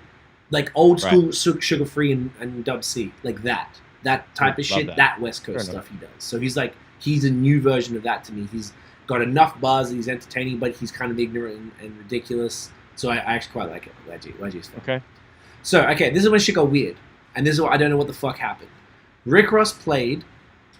like old school Sugar Free and Dub C, like that type of shit. That West Coast stuff he does. So he's a new version of that to me. He's got enough bars that he's entertaining, but he's kind of ignorant and ridiculous. So I actually quite like it. YG's fun. Okay. So this is when shit got weird, and this is what I don't know what the fuck happened. Rick Ross played.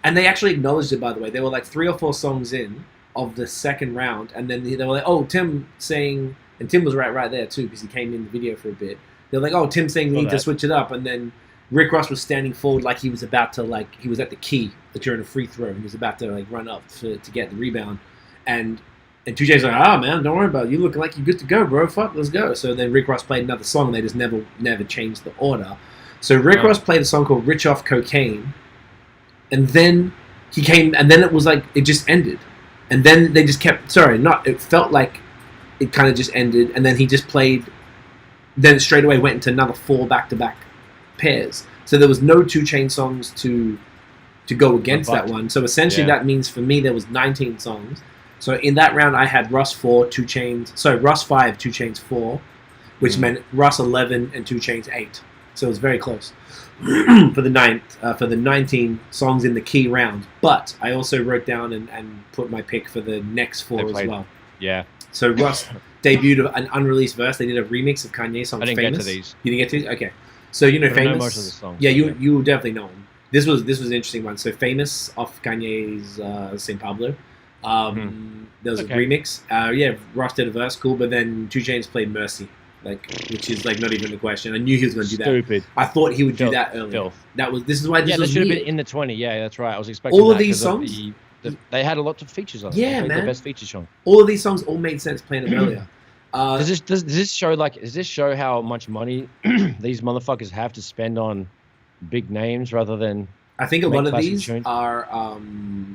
And they actually acknowledged it, by the way. They were like 3 or 4 songs in of the second round. And then they were like, oh, Tim saying... And Tim was right there, too, because he came in the video for a bit. They were like, oh, Tim saying we need to switch it up. And then Rick Ross was standing forward like he was about to, like, he was at the key during a free throw, and he was about to, like, run up to get the rebound. And 2Chainz like, man, don't worry about it. You looking like you're good to go, bro. Fuck, let's go. So then Rick Ross played another song, and they just never changed the order. So Rick Ross played a song called Rich Off Cocaine, and then he came, and then it was like, it just ended. And then they just kept, it felt like it kind of just ended, and then he just played, then straight away went into another 4 back-to-back pairs. So there was no 2Chainz songs to go against that one. So essentially that means for me there was 19 songs. So in that round I had Russ 4, Russ 5, 2Chainz 4, which meant Russ 11 and 2Chainz 8. So it was very close for the 19 songs in the key round. But I also wrote down and put my pick for the next 4 as well. Yeah. So Russ debuted an unreleased verse. They did a remix of Kanye's song Famous. I didn't get to these. You didn't get to these? Okay. So you know Famous. I know most of the songs. Yeah, you will definitely know them. This was an interesting one. So Famous off Kanye's St. Pablo. There was a remix. Russ did a verse, cool, but then 2Chainz played Mercy, which is not even a question. I knew he was going to do that. Stupid. I thought he would do that earlier. This is why this was should have weird. been in the 20. Yeah, that's right. I was expecting all of these songs. They had a lot of features on it. Yeah, man. The best feature song. All of these songs all made sense playing them earlier. Does this show how much money these motherfuckers have to spend on big names rather than? I think a lot of these are.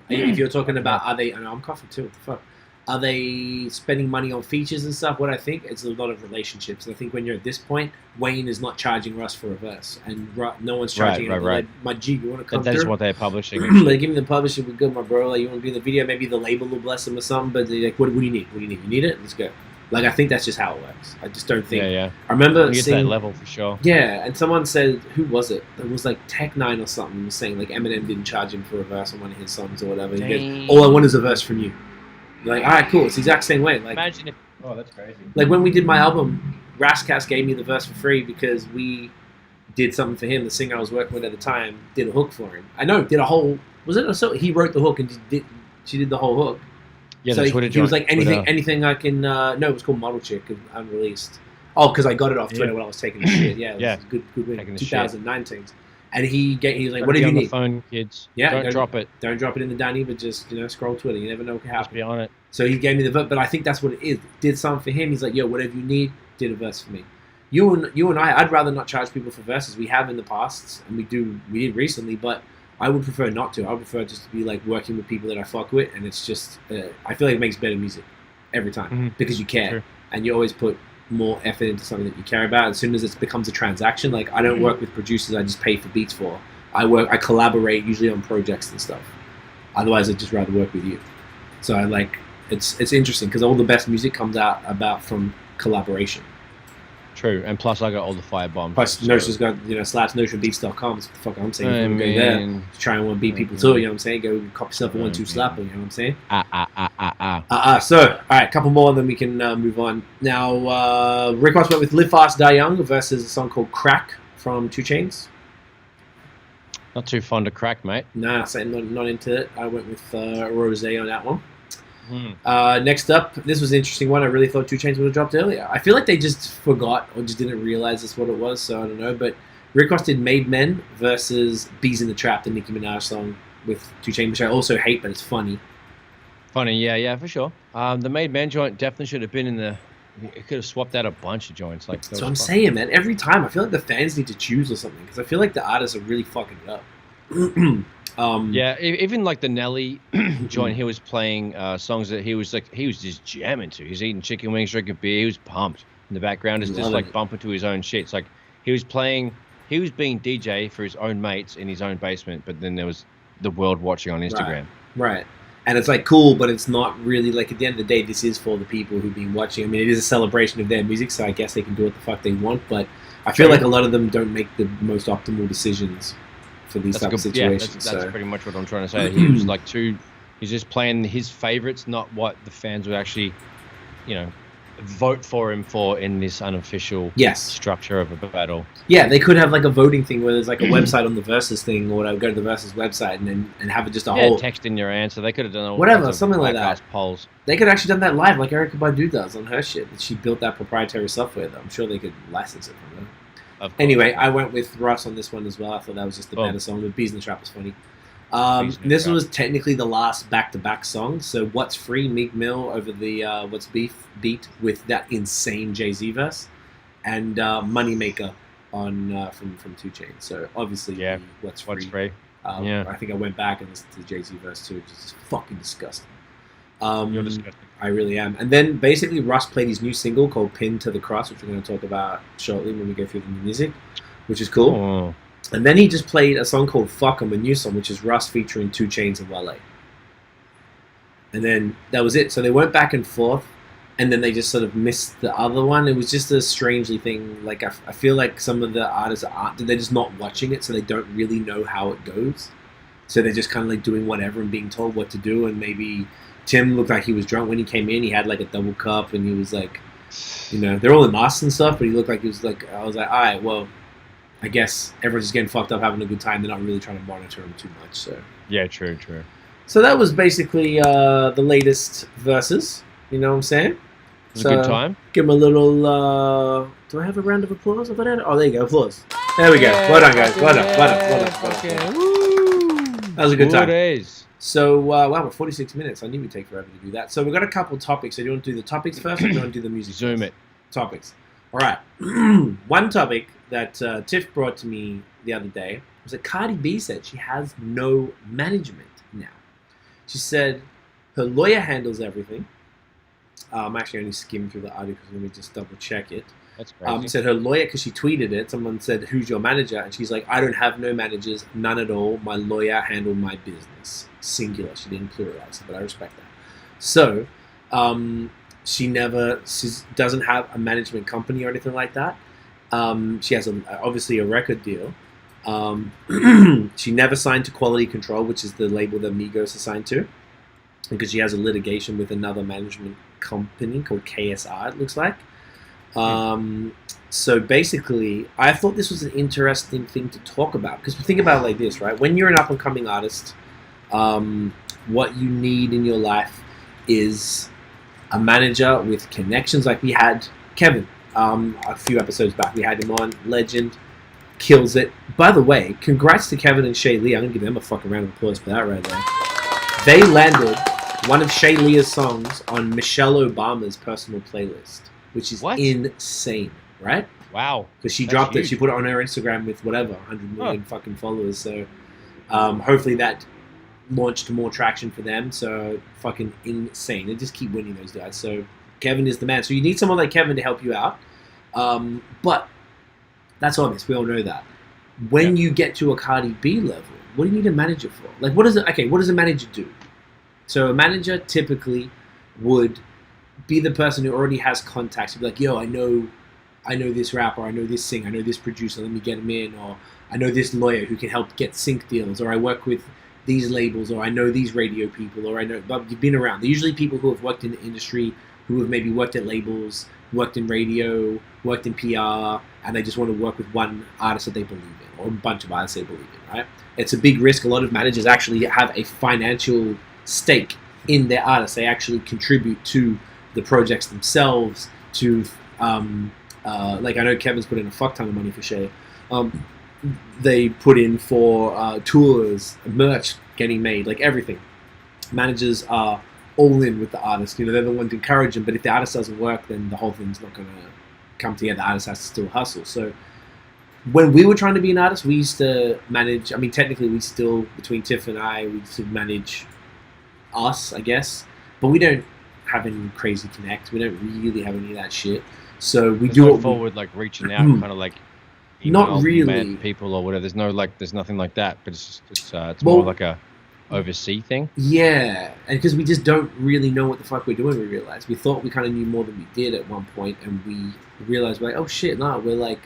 If you're talking about, are they? I'm coughing too. What the fuck? Are they spending money on features and stuff? What I think it's a lot of relationships. I think when you're at this point, Wayne is not charging Russ for a verse, and no one's charging him. Right. My G, you want to come through? That's what they're publishing. Give me the publisher. We're good, my bro. Like, you want to be in the video? Maybe the label will bless him or something. But they're like, what do you need? What do you need? You need it? Let's go. I think that's just how it works. I just don't think. Yeah. I remember seeing that level for sure. Yeah, and someone said, who was it? It was Tech9 or something was saying Eminem didn't charge him for a verse on one of his songs or whatever. He goes, all I want is a verse from you. You're all right, cool. It's the exact same way. Imagine if. Oh, that's crazy. When we did my album, Rascas gave me the verse for free because we did something for him. The singer I was working with at the time did a hook for him. I know, did a whole. Was it? So he wrote the hook and she did the whole hook. Yeah, so he was like, anything I can. No, it was called Model Chick, unreleased. Oh, because I got it off Twitter when I was taking the shit. Yeah, it was good win. 2019. And he was like, what do you need? Phone, kids. Yeah, don't drop it. Don't drop it in the Dahn, but just scroll Twitter. You never know what can happen. Just be on it. So he gave me the verse, but I think that's what it is. Did something for him. He's like, yo, whatever you need, did a verse for me. You and I, I'd rather not charge people for verses. We have in the past, and we did recently, but I would prefer not to. I would prefer just to be working with people that I fuck with, and it's just I feel like it makes better music every time because you care and you always put more effort into something that you care about. As soon as it becomes a transaction, I don't work with producers I just pay for beats for. I collaborate usually on projects and stuff. Otherwise, I'd just rather work with you. So it's interesting because all the best music comes out from collaboration. True, and plus I got all the fire bombs. Plus Notion's got /notionbeats.com. So fuck, I'm saying if you go there, try and want to beat people too. You know what I'm saying? Go cop yourself a 1-2 slapper. You know what I'm saying? So all right, a couple more, and then we can move on. Now Rick Ross went with Live Fast Die Young versus a song called Crack from 2Chainz. Not too fond of Crack, mate. Nah, so not into it. I went with Rose on that one. Next up, this was an interesting one. I really thought 2Chainz would have dropped earlier. I feel like they just forgot or just didn't realize that's what it was, so I don't know. But Rick Ross did Made Men versus Bees in the Trap, the Nicki Minaj song with 2Chainz, which I also hate, but it's funny. Funny, yeah, for sure. The Made Men joint definitely should have been in the... It could have swapped out a bunch of joints. That's what I'm saying, man. Every time, I feel like the fans need to choose or something, because I feel like the artists are really fucking it up. Yeah, even the Nelly joint, he was playing songs that he was just jamming to. He was eating chicken wings, drinking beer. He was pumped. In the background, it's just bumping to his own shit. It's he was being DJ for his own mates in his own basement, but then there was the world watching on Instagram. Right. And it's cool, but it's not really at the end of the day, this is for the people who've been watching. I mean, it is a celebration of their music, so I guess they can do what the fuck they want, but I feel like a lot of them don't make the most optimal decisions for these type of situations. Yeah, that's pretty much what I'm trying to say. He was he's just playing his favorites, not what the fans would actually, vote for him for in this unofficial structure of a battle. Yeah, they could have a voting thing where there's a website on the Verzuz thing, or whatever. Go to the Verzuz website and have it just a whole text in your answer. They could have done something like that. Polls. They could have actually done that live, like Erykah Badu does on her shit. She built that proprietary software. Though I'm sure they could license it from them. Anyway, I went with Russ on this one as well. I thought that was just the better song. The Bees in the Trap was funny. This was technically the last back-to-back song. So What's Free, Meek Mill over the What's Beef beat with that insane Jay-Z verse. And Moneymaker on from 2Chainz. So obviously What's Free. I think I went back and listened to the Jay-Z verse too. It's just fucking disgusting. You're disgusting. I really am. And then basically Russ played his new single called Pin to the Cross, which we're going to talk about shortly when we go through the music, which is cool. Oh. And then he just played a song called Fuck 'Em, a new song, which is Russ featuring 2Chainz and Wale. And then that was it. So they went back and forth, and then they just sort of missed the other one. It was just a strangely thing. Like I feel like some of the artists they're just not watching it, so they don't really know how it goes. So they're just kind of like doing whatever and being told what to do. And maybe Tim looked like he was drunk when he came in. He had like a double cup, and he was like, they're all in masks and stuff, but he looked like he was like, I was like, all right, well, I guess everyone's just getting fucked up, having a good time. They're not really trying to monitor him too much. So yeah, true. So that was basically the latest Verzuz. You know what I'm saying? It was a good time. Give him a little. Do I have a round of applause over there? Oh, there you go, applause. There we go. Well done, guys. Well done. That was a good time. 4 days. So, we're 46 minutes. I knew we'd take forever to do that. So we've got a couple topics. So do you want to do the topics first, or do you want to do the music Zoom first? it. Topics. All right. One topic that Tiff brought to me the other day was that Cardi B said she has no management now. She said her lawyer handles everything. I'm actually only skimmed through the article, so let me just double check it. That's crazy. Said her lawyer, because she tweeted it, someone said, "Who's your manager?" And she's like, "I don't have no managers, none at all. My lawyer handled my business." Singular. She didn't pluralize it, but I respect that. So, she doesn't have a management company or anything like that. She has obviously a record deal. She never signed to Quality Control, which is the label that Migos is signed to, because she has a litigation with another management company called KSR, it looks like. So basically, I thought this was an interesting thing to talk about, because we think about it like this, right? When you're an up-and-coming artist, what you need in your life is a manager with connections. Like we had Kevin a few episodes back. We had him on. Legend. Kills it. By the way, congrats to Kevin and Shay Lee. I'm going to give them a fucking round of applause for that right there. They landed one of Shay Leah's songs on Michelle Obama's personal playlist, which is insane, right? Wow. Because she dropped it. She put it on her Instagram with whatever, 100 million fucking followers. So hopefully that launched more traction for them. So fucking insane. They just keep winning those guys. So Kevin is the man. So you need someone like Kevin to help you out. But that's obvious. We all know that. When you get to a Cardi B level, what do you need a manager for? Like, what does a manager do? So a manager typically would be the person who already has contacts. He'd be like, yo, I know this rapper, I know this singer, I know this producer, let me get him in. Or I know this lawyer who can help get sync deals. Or I work with these labels, or I know these radio people, or I know, but you've been around. They're usually people who have worked in the industry, who have maybe worked at labels, worked in radio, worked in PR, and they just want to work with one artist that they believe in, or a bunch of artists they believe in, right? It's a big risk. A lot of managers actually have a financial stake in their artists. They actually contribute to the projects themselves, to, like I know Kevin's put in a fuck ton of money for Shay. They put in for tours, merch getting made, like everything. Managers are all in with the artist. You know, they're the ones to encourage them, but if the artist doesn't work, then the whole thing's not going to come together. The artist has to still hustle. So when we were trying to be an artist, we used to manage, I mean, technically we still, between Tiff and I, we used to manage us, I guess, but we don't have any crazy connects. We don't really have any of that shit. So we do it forward, like reaching out, kind of like not really people or whatever. There's nothing like that, but it's more like a oversee thing. Yeah, and because we just don't really know what the fuck we're doing. We realized we thought we kind of knew more than we did at one point, and we realized we're like, oh shit, no, we're like,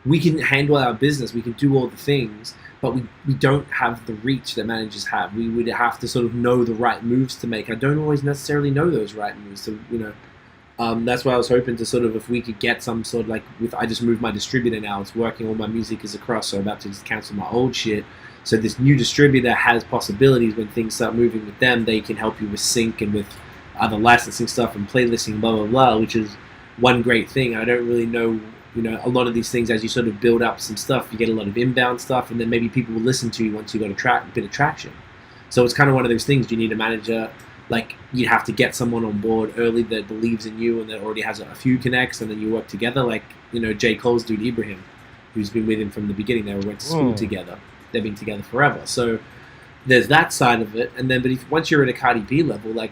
we can handle our business, we can do all the things, but we don't have the reach that managers have. We would have to sort of know the right moves to make. I don't always necessarily know those right moves, so you know. That's why I was hoping to sort of, if we could get some sort of like, I just moved my distributor now, it's working, all my music is across, so I'm about to just cancel my old shit. So this new distributor has possibilities. When things start moving with them, they can help you with sync and with other licensing stuff and playlisting, blah, blah, blah, which is one great thing. I don't really know you know, a lot of these things, as you sort of build up some stuff, you get a lot of inbound stuff, and then maybe people will listen to you once you got a bit of traction. So it's kind of one of those things. You need a manager. Like, you have to get someone on board early that believes in you and that already has a few connects, and then you work together. Like, you know, J. Cole's dude Ibrahim, who's been with him from the beginning. They went to school together. They've been together forever. So there's that side of it. And then, but once you're at a Cardi B level, like,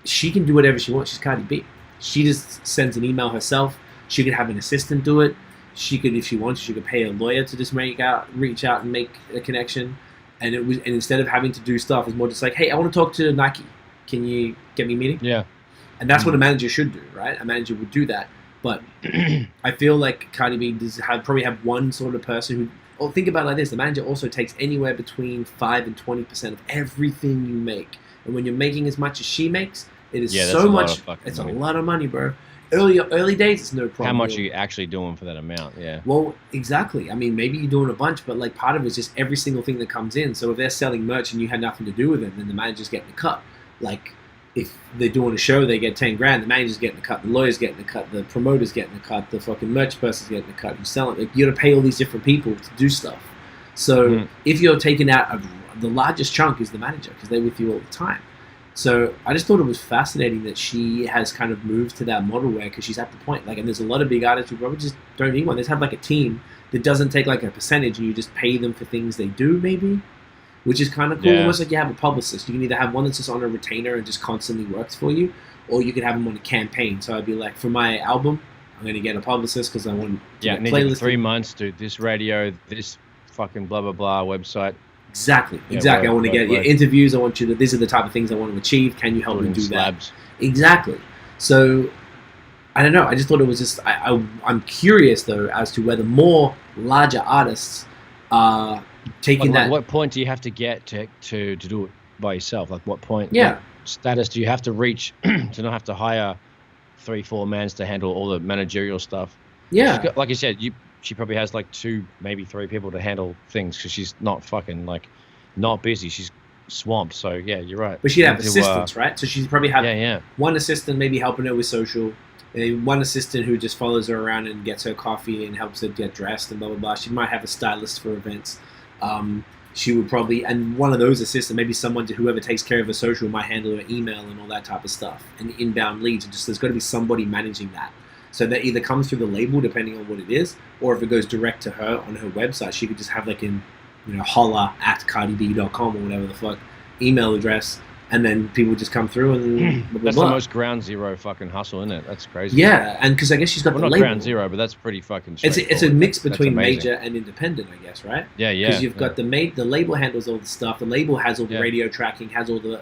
she can do whatever she wants. She's Cardi B. She just sends an email herself. She could have an assistant do it. She could, if she wants, she could pay a lawyer to just reach out and make a connection. And instead of having to do stuff, it's more just like, hey, I want to talk to Nike. Can you get me a meeting? Yeah. And that's what a manager should do, right? A manager would do that. But I feel like Cardi B does probably have one sort of person who, or think about it like this, the manager also takes anywhere between 5 and 20% of everything you make. And when you're making as much as she makes, it is so much, it's money. A lot of money, bro. Early days, it's no problem. How much are you actually doing for that amount? Yeah. Well, exactly. I mean, maybe you're doing a bunch, but like part of it is just every single thing that comes in. So if they're selling merch and you had nothing to do with it, then the manager's getting the cut. Like, if they're doing a show, they get 10 grand. The manager's getting the cut. The lawyer's getting the cut. The promoter's getting the cut. The fucking merch person's getting the cut. You're selling. Like, you got to pay all these different people to do stuff. So if you're taking out the largest chunk is the manager because they're with you all the time. So I just thought it was fascinating that she has kind of moved to that model where, because she's at the point, like, and there's a lot of big artists who probably just don't need one. They just have like a team that doesn't take like a percentage and you just pay them for things they do, maybe. Which is kind of cool. Almost like you have a publicist. You can either have one that's just on a retainer and just constantly works for you, or you could have them on a campaign. So I'd be like, for my album, I'm going to get a publicist because I want to I need 3 months to this radio, this fucking blah, blah, blah website. Exactly. I want to get your interviews. I want you to, these are the type of things I want to achieve. Can you help me do that? Exactly. So, I don't know. I just thought it was just, I'm curious, though, as to whether more larger artists are taking that. At what point do you have to get to do it by yourself? Like, what point? Yeah. What status do you have to reach to not have to hire 3-4 mans to handle all the managerial stuff? Yeah. Got, like you said, she probably has like 2, maybe 3 people to handle things because she's not fucking like not busy. She's swamped. So yeah, you're right. But she'd have assistants, right? So she'd probably have one assistant maybe helping her with social, and one assistant who just follows her around and gets her coffee and helps her get dressed and blah blah blah. She might have a stylist for events. She would probably, and one of those assistants, maybe someone whoever takes care of her social might handle her email and all that type of stuff and inbound leads. And just there's got to be somebody managing that. So that either comes through the label, depending on what it is, or if it goes direct to her on her website, she could just have like holla@cardib.com or whatever the fuck email address, and then people just come through and blah, blah, that's blah. The most ground zero fucking hustle, isn't it? That's crazy. Yeah, and because I guess she's got the not label. Ground zero, but that's pretty fucking. It's a mix between major and independent, I guess, right? Yeah. Because you've got the label handles all the stuff. The label has all the radio tracking, has all the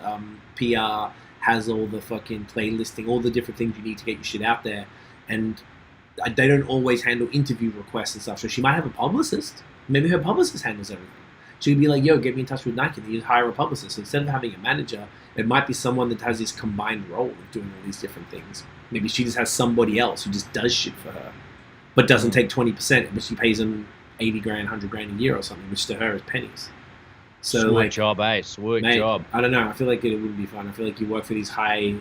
PR, has all the fucking playlisting, all the different things you need to get your shit out there, and they don't always handle interview requests and stuff. So she might have a publicist. Maybe her publicist handles everything. She could be like, yo, get me in touch with Nike. And you hire a publicist. So instead of having a manager, it might be someone that has this combined role of doing all these different things. Maybe she just has somebody else who just does shit for her, but doesn't take 20%, but she pays them 80 grand, 100 grand a year or something, which to her is pennies. So sweet like, job, sweet job. I don't know. I feel like it wouldn't be fun. I feel like you work for these high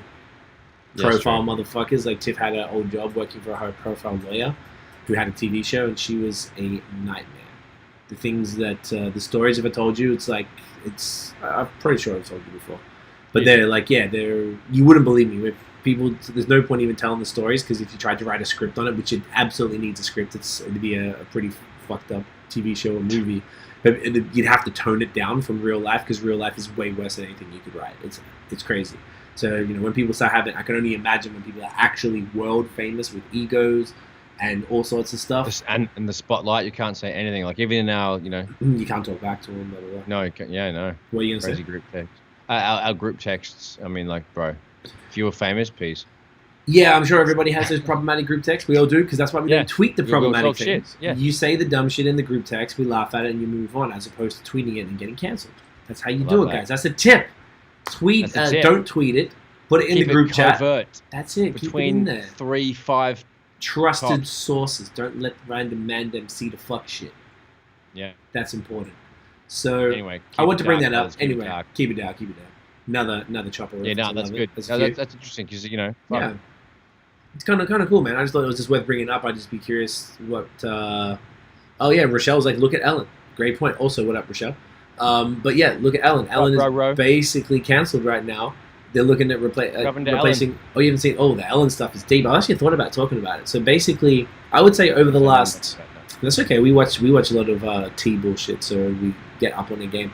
profile motherfuckers. Like Tiff had an old job working for a high profile lawyer who had a TV show, and she was a nightmare. The things that the stories I've told you, I'm pretty sure I've told you before, but they're like, you wouldn't believe me. With people, there's no point even telling the stories, because if you tried to write a script on it, which it absolutely needs a script, it'd be a pretty fucked up TV show or movie. But you'd have to tone it down from real life, because real life is way worse than anything you could write. It's crazy. So when people start having, I can only imagine when people are actually world famous with egos and all sorts of stuff. And in the spotlight, you can't say anything. Like even now, you can't talk back to them. Blah, blah, blah. No, you can't, no. What are you gonna say? Group text. Our group texts. I mean, like, bro, if you were famous, peace. Yeah, I'm sure everybody has those problematic group texts. We all do, because that's why we don't tweet the problematic things. Yeah. You say the dumb shit in the group text, we laugh at it, and you move on, as opposed to tweeting it and getting cancelled. That's how you do it, guys. That's a tip. Don't tweet it. Put it in the group chat. That's it. Between keep it in there. 3-5 trusted sources. Don't let random man see the fuck shit. Yeah, that's important. So anyway, I want to bring that up. Anyway, keep it down. Another chopper. Yeah, no, that's good. That's interesting, because It's kind of cool, man. I just thought it was just worth bringing up. I'd just be curious what. Oh yeah, Rochelle's like, look at Ellen. Great point. Also, what up, Rochelle? But yeah, look at Ellen. Ellen is basically cancelled right now. They're looking at replacing. Ellen. Oh, you haven't seen? Oh, the Ellen stuff is deep. I actually thought about talking about it. So basically, I would say over the last. That's okay. We watch a lot of T bullshit, so we get up on the game.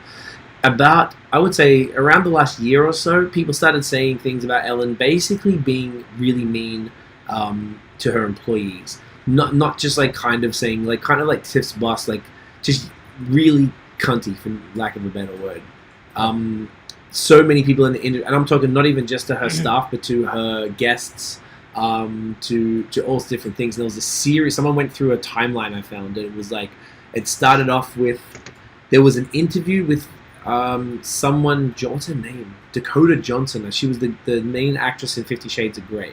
About, I would say, around the last year or so, people started saying things about Ellen basically being really mean to her employees. Not just like kind of saying like Tiff's boss, like just really cunty, for lack of a better word. So many people in the industry, and I'm talking not even just to her staff, but to her guests, to all different things. And there was a series. Someone went through a timeline I found, and it was like it started off with there was an interview with someone. What's her name? Dakota Johnson. She was the main actress in 50 Shades of Grey.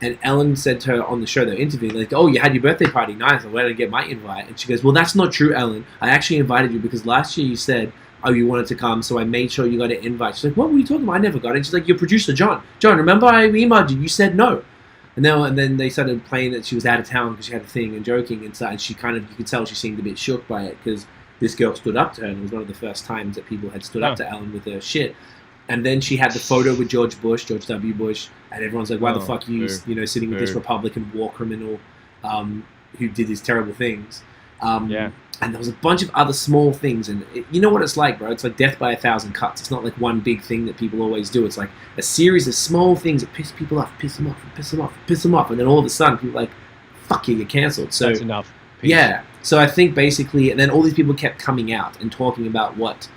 And Ellen said to her on the show, they're interviewing, like, oh, you had your birthday party, nice. Where did I get my invite? And she goes, well, that's not true, Ellen. I actually invited you because last year you said, oh, you wanted to come, so I made sure you got an invite. She's like, what were you talking about? I never got it. And she's like, your producer, John, remember I emailed you? You said no. And then they started playing that she was out of town because she had a thing and joking inside. And she kind of, you could tell she seemed a bit shook by it because this girl stood up to her. And it was one of the first times that people had stood up to Ellen with her shit. And then she had the photo with George W. Bush, and everyone's like, why the fuck are you, sitting with this Republican war criminal who did these terrible things? And there was a bunch of other small things, and you know what it's like, bro? It's like death by 1,000 cuts. It's not like one big thing that people always do. It's like a series of small things that piss people off, piss them off, and then all of a sudden people are like, fuck you, you're cancelled. So that's enough. Peace. Yeah. So I think basically, and then all these people kept coming out and talking about what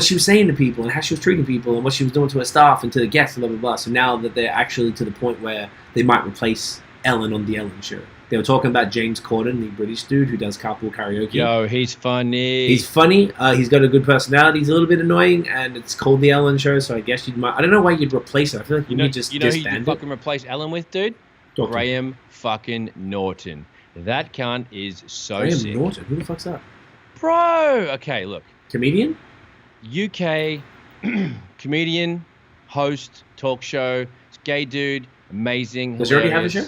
she was saying to people and how she was treating people and what she was doing to her staff and to the guests and blah, blah, blah. So now that they're actually to the point where they might replace Ellen on The Ellen Show. They were talking about James Corden, the British dude who does carpool karaoke. Yo, he's funny. He's funny. He's got a good personality. He's a little bit annoying, and it's called The Ellen Show, so I guess I don't know why you'd replace it. I feel like you just who you fucking replace Ellen with, dude? Graham fucking Norton. That cunt is so sick. Graham Norton? Who the fuck's that? Bro! Okay, look. Comedian? UK comedian, host, talk show, gay dude, amazing. Does he already have a show?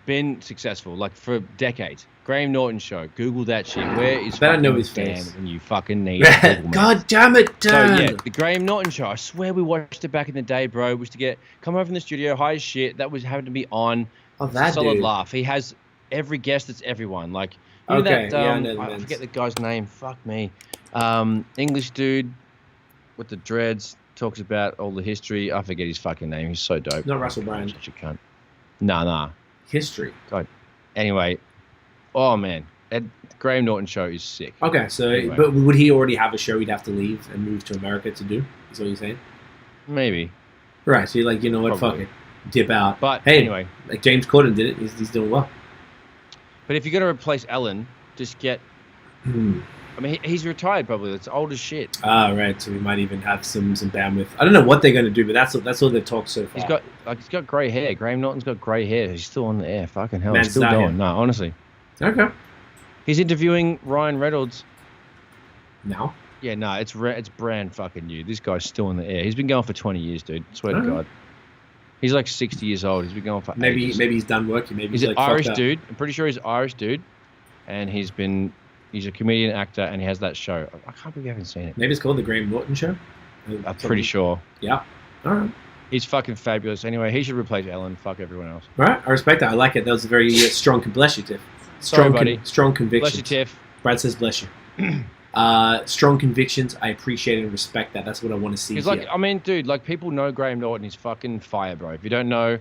Been successful, like for decades. Graham Norton show. Google that shit. Where is I know his face when you fucking need it? God damn it, Dahn. So yeah, the Graham Norton show. I swear we watched it back in the day, bro. We used to come over from the studio, high as shit. That was having to be on. Oh, that solid dude. Laugh. He has every guest that's everyone. Like okay, I forget the guy's name. Fuck me. English dude with the dreads talks about all the history. I forget his fucking name. He's so dope. Not Russell Brand. Such a cunt. Nah. History. God. Anyway, oh man, Graham Norton show is sick. Okay, so anyway. But would he already have a show he'd have to leave and move to America to do? Is what you're saying? Maybe. Right. So you're like, you know what? Probably. Fuck it. Dip out. But hey, anyway, like James Corden did it. He's doing well. But if you're gonna replace Ellen, just get. I mean, he's retired probably. That's old as shit. Right. So we might even have some bandwidth. I don't know what they're going to do, but that's all they've talked so far. He's got grey hair. Graham Norton's got grey hair. He's still on the air. Fucking hell, Man, he's still going. No, honestly. Okay. He's interviewing Ryan Reynolds. Now? Yeah, no, it's brand fucking new. This guy's still in the air. He's been going for 20 years, dude. Swear to God. He's like 60 years old. He's been going for ages. Maybe he's done working. Maybe he's an Irish dude. I'm pretty sure he's an Irish dude, and he's a comedian, actor, and he has that show. I can't believe you haven't seen it. Maybe it's called The Graham Norton Show? I'm pretty sure. Yeah. All right. He's fucking fabulous. Anyway, he should replace Ellen. Fuck everyone else. All right. I respect that. I like it. That was a very strong... Bless you, Tiff. Sorry, buddy. Strong convictions. Bless you, Tiff. Brad says bless you. Strong convictions. I appreciate and respect that. That's what I want to see here. Like, I mean, dude, like, people know Graham Norton. He's fucking fire, bro. If you don't know,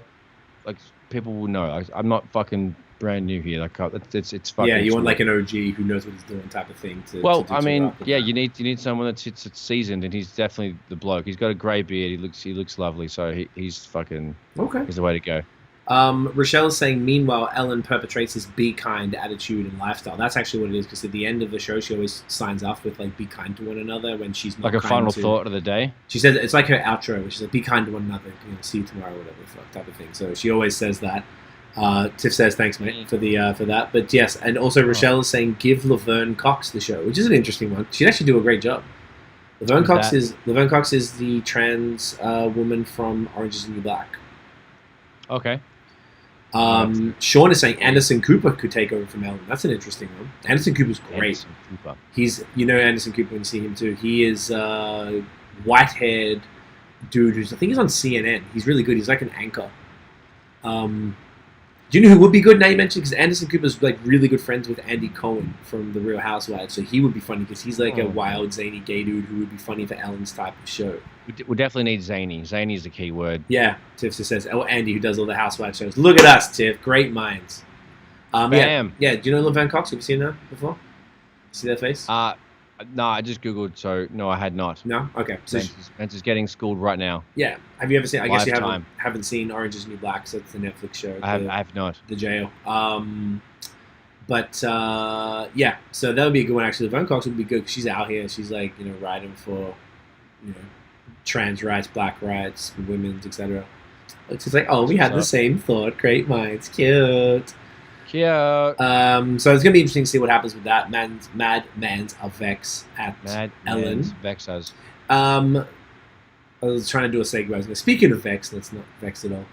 like, people will know. I'm not fucking... brand new here, like it's fucking. Yeah, you want like an OG who knows what he's doing, type of thing. I mean, yeah, you need someone that's seasoned, and he's definitely the bloke. He's got a grey beard. He looks lovely, so he's fucking okay. He's the way to go. Rochelle is saying, meanwhile, Ellen perpetrates this be kind attitude and lifestyle. That's actually what it is, because at the end of the show, she always signs off with like, be kind to one another when she's not like a final thought of the day. She says it's like her outro, which is like, be kind to one another. See you tomorrow, whatever the fuck type of thing. So she always says that. Tiff says thanks, mate, for that. But yes, and also Rochelle is saying give Laverne Cox the show, which is an interesting one. She'd actually do a great job. Laverne Cox is the trans woman from Orange Is the New Black. Okay. Sean is saying Anderson Cooper could take over from Ellen. That's an interesting one. Anderson Cooper's great. Anderson Cooper. He's, Anderson Cooper when you see him too. He is white-haired dude who's, I think he's on CNN. He's really good. He's like an anchor. Do you know who would be good now you mentioned? Because Anderson Cooper's like really good friends with Andy Cohen from The Real Housewives, so he would be funny because he's like a wild, zany gay dude who would be funny for Ellen's type of show. We definitely need zany. Zany is the key word. Yeah, Tiff just says, Andy who does all the Housewives shows. Look at us, Tiff. Great minds. Bam. Yeah. Do you know Laverne Cox? Have you seen her before? See that face? No, I just Googled, so no, I had not. No? Okay. So Spencer's getting schooled right now. Yeah. Have you ever seen, I guess Lifetime. you haven't seen Orange is the New Black, so it's the Netflix show. I have not. The jail. Yeah, so that would be a good one, actually. Laverne Cox would be good because she's out here. She's like, riding for, trans rights, black rights, women's, etc. It's just like, we had the same thought. Great minds. Cute. Cute. So it's going to be interesting to see what happens with that. Mad Mans of Vex at Ellen. Vex has. I was trying to do a segue. Speaking of Vex, that's not Vex at all.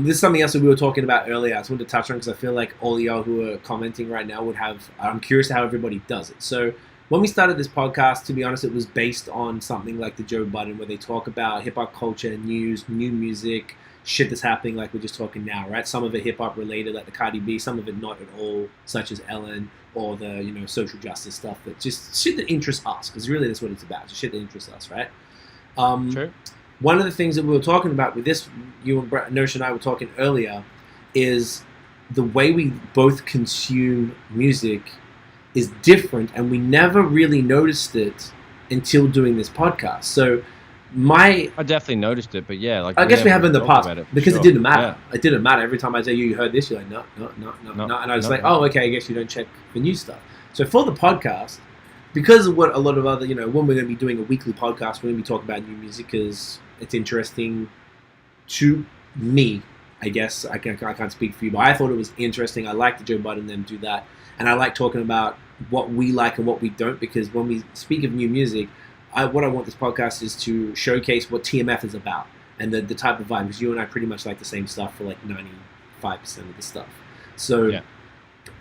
This is something else that we were talking about earlier. I just wanted to touch on because I feel like all y'all who are commenting right now would have... I'm curious how everybody does it. So when we started this podcast, to be honest, it was based on something like the Joe Budden, where they talk about hip-hop culture, news, new music, shit that's happening like we're just talking now, right? Some of it hip-hop related, like the Cardi B, some of it not at all, such as Ellen, or the, social justice stuff, that just shit that interests us, because really that's what it's about, just shit that interests us, right? True. One of the things that we were talking about with this, you and Notion and I were talking earlier, is the way we both consume music is different, and we never really noticed it until doing this podcast. So I definitely noticed it, but yeah, like I guess we have in the past because it didn't matter. Yeah. It didn't matter. Every time I say you heard this, you're like, no, and I was like, okay, I guess you don't check for new stuff. So for the podcast, because of what a lot of other, when we're going to be doing a weekly podcast, we're going to be talking about new music because it's interesting to me. I guess I can't speak for you, but I thought it was interesting. I like the Joe Budden and them do that, and I like talking about what we like and what we don't, because when we speak of new music, what I want this podcast is to showcase what TMF is about and the type of vibe, because you and I pretty much like the same stuff for like 95% of the stuff. So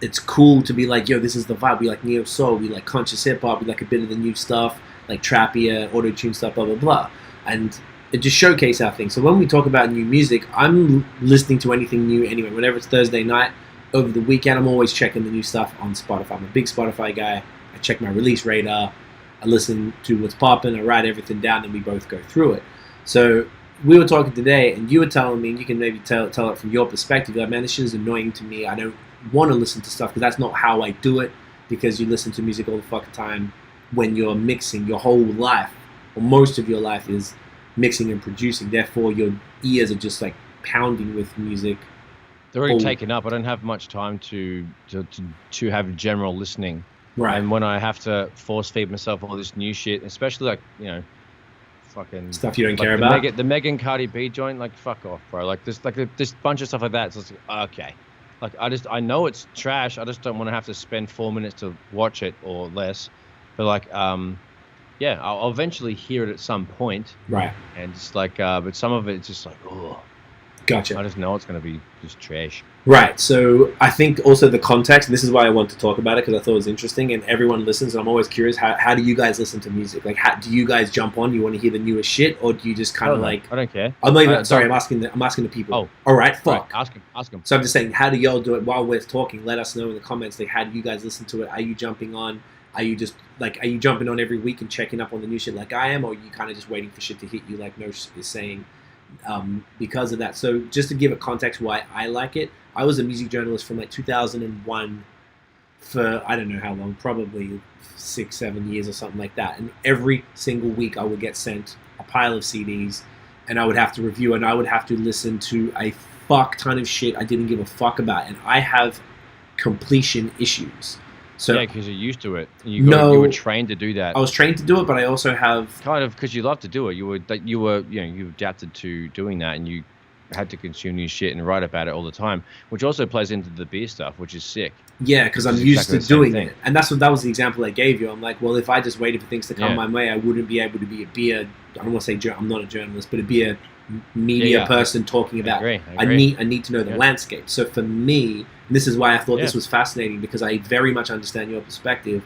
it's cool to be like, yo, this is the vibe. We like neo soul, we like conscious hip hop, we like a bit of the new stuff, like trappier, auto tune stuff, blah blah blah, and it just showcase our thing. So when we talk about new music, I'm listening to anything new anyway. Whenever it's Thursday night, over the weekend, I'm always checking the new stuff on Spotify. I'm a big Spotify guy. I check my release radar. I listen to what's popping, I write everything down, and we both go through it. So we were talking today, and you were telling me, and you can maybe tell it from your perspective, like, man, this shit is annoying to me. I don't want to listen to stuff because that's not how I do it, because you listen to music all the fucking time when you're mixing. Your whole life, or most of your life, is mixing and producing. Therefore, your ears are just like pounding with music. They're already taken up. I don't have much time to have general listening. Right. And when I have to force feed myself all this new shit, especially like, fucking stuff you don't care about. The Megan Cardi B joint, like, fuck off, bro. Like this bunch of stuff like that. So it's like, okay. Like I know it's trash. I just don't want to have to spend 4 minutes to watch it or less. But like, I'll eventually hear it at some point. Right. And just like, but some of it's just like, oh. Gotcha. I just know it's going to be just trash. Right. So I think also the context, and this is why I want to talk about it, because I thought it was interesting, and everyone listens, and I'm always curious, how do you guys listen to music? Like, do you guys jump on? You want to hear the newest shit, or do you just kind of like... I don't care. I'm not even... Sorry, I'm asking the people. Oh. All right, fuck. Right, ask them. So I'm just saying, how do y'all do it while we're talking? Let us know in the comments, like, how do you guys listen to it? Are you jumping on? Are you just, like, are you jumping on every week and checking up on the new shit like I am, or are you kind of just waiting for shit to hit you like Nosh is saying? Because of that. So just to give it context why I like it, I was a music journalist from like 2001 for I don't know how long, probably 6-7 years or something like that, and every single week I would get sent a pile of CDs and I would have to review, and I would have to listen to a fuck ton of shit I didn't give a fuck about, and I have completion issues. So, yeah, because you're used to it. You were trained to do that. I was trained to do it, but I also have kind of, because you love to do it. You adapted to doing that, and you had to consume new shit and write about it all the time, which also plays into the beer stuff, which is sick. Yeah, because I'm used to doing it, and that was the example I gave you. I'm like, well, if I just waited for things to come my way, I wouldn't be able to be a beer. I don't want to say I'm not a journalist, but a beer media person talking about. I agree. I need to know the landscape. So for me, and this is why I thought this was fascinating, because I very much understand your perspective,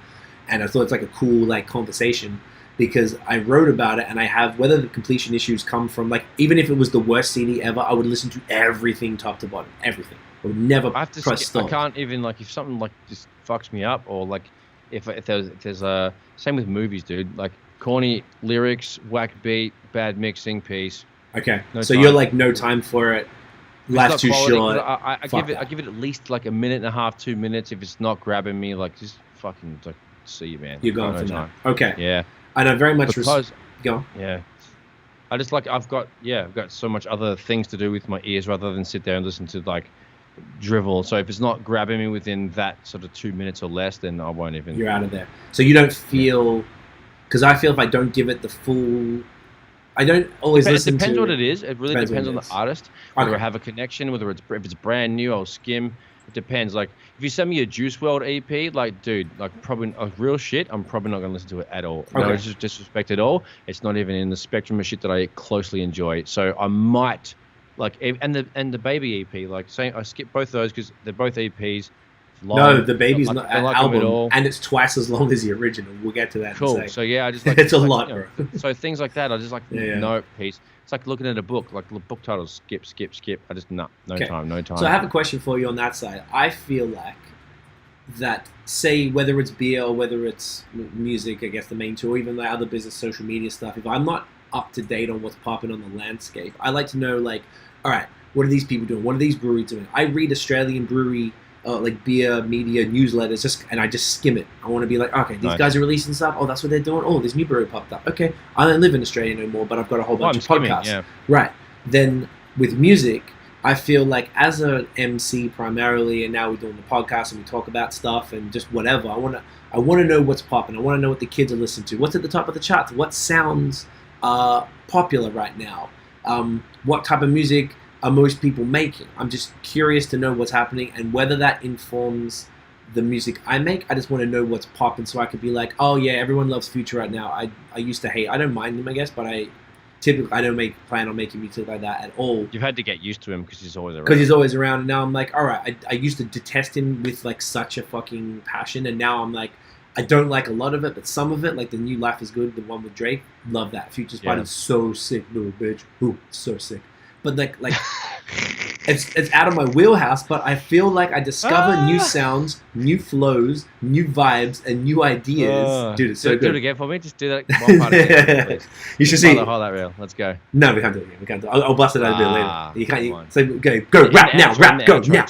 and I thought it's like a cool like conversation, because I wrote about it, and I have, whether the completion issues come from, like, even if it was the worst CD ever, I would listen to everything top to bottom, everything. I would never press stop. I can't even, like, if something like just fucks me up, or like if there's a same with movies, dude, like corny lyrics, whack beat, bad mixing, piece. Okay, so you're like, no time for it. Life's too short. I give it at least like a minute and a half, 2 minutes. If it's not grabbing me, like, just fucking like, see you, man. You're going for time. Okay. Yeah. And I very much go. Yeah. I just like, I've got so much other things to do with my ears rather than sit there and listen to like drivel. So if it's not grabbing me within that sort of 2 minutes or less, then I won't even. You're out of there. So you don't feel, because I feel if I don't give it the full, I don't always listen to. It depends what it is. It really depends on the artist. Whether I have a connection, whether if it's brand new, I'll skim. It depends. Like, if you send me a Juice WRLD EP, like, dude, like, probably real shit, I'm probably not gonna listen to it at all. Okay. No disrespect at all. It's not even in the spectrum of shit that I closely enjoy. So I might, like, and the DaBaby EP, like, saying I skip both of those because they're both EPs. Long, no, DaBaby's not an album, and it's twice as long as the original. We'll get to that. Cool. So yeah, I just like it's a lot, bro. So things like that, I just like no piece. It's like looking at a book, like book titles, skip. I just no time. So I have a question for you on that side. I feel like that, say, whether it's beer or whether it's music, I guess the main two, or even the other business, social media stuff, if I'm not up to date on what's popping on the landscape, I like to know, like, all right, what are these people doing? What are these breweries doing? I read Australian brewery like beer media newsletters, and I just skim it. I want to be like, okay, these guys are releasing stuff. Oh, that's what they're doing. Oh, this new brewery popped up. Okay, I don't live in Australia no more, but I've got a whole bunch of podcasts. Yeah. Right. Then with music, I feel like as an MC primarily, and now we're doing the podcast and we talk about stuff and just whatever. I want to know what's popping. I want to know what the kids are listening to. What's at the top of the charts? What sounds popular right now? What type of music are most people making? I'm just curious to know what's happening, and whether that informs the music I make. I just want to know what's popping, so I could be like, oh yeah, everyone loves Future right now. I used to hate. I don't mind him, I guess, but I don't plan on making music like that at all. You've had to get used to him because he's always around. Because he's always around, and now I'm like, all right. I used to detest him with like such a fucking passion, and now I'm like, I don't like a lot of it, but some of it, like the new Life Is Good, the one with Drake, love that. Future's part is so sick, little bitch. Ooh, so sick. But like it's out of my wheelhouse, but I feel like I discover new sounds, new flows, new vibes, and new ideas. Dude, it's so good. Do it again for me. Just do that one part again, please. You should see. Hold that reel. Let's go. No, we can't do it again. We can't do it. I'll bust it out a bit later. You can't. So go rap now, go now.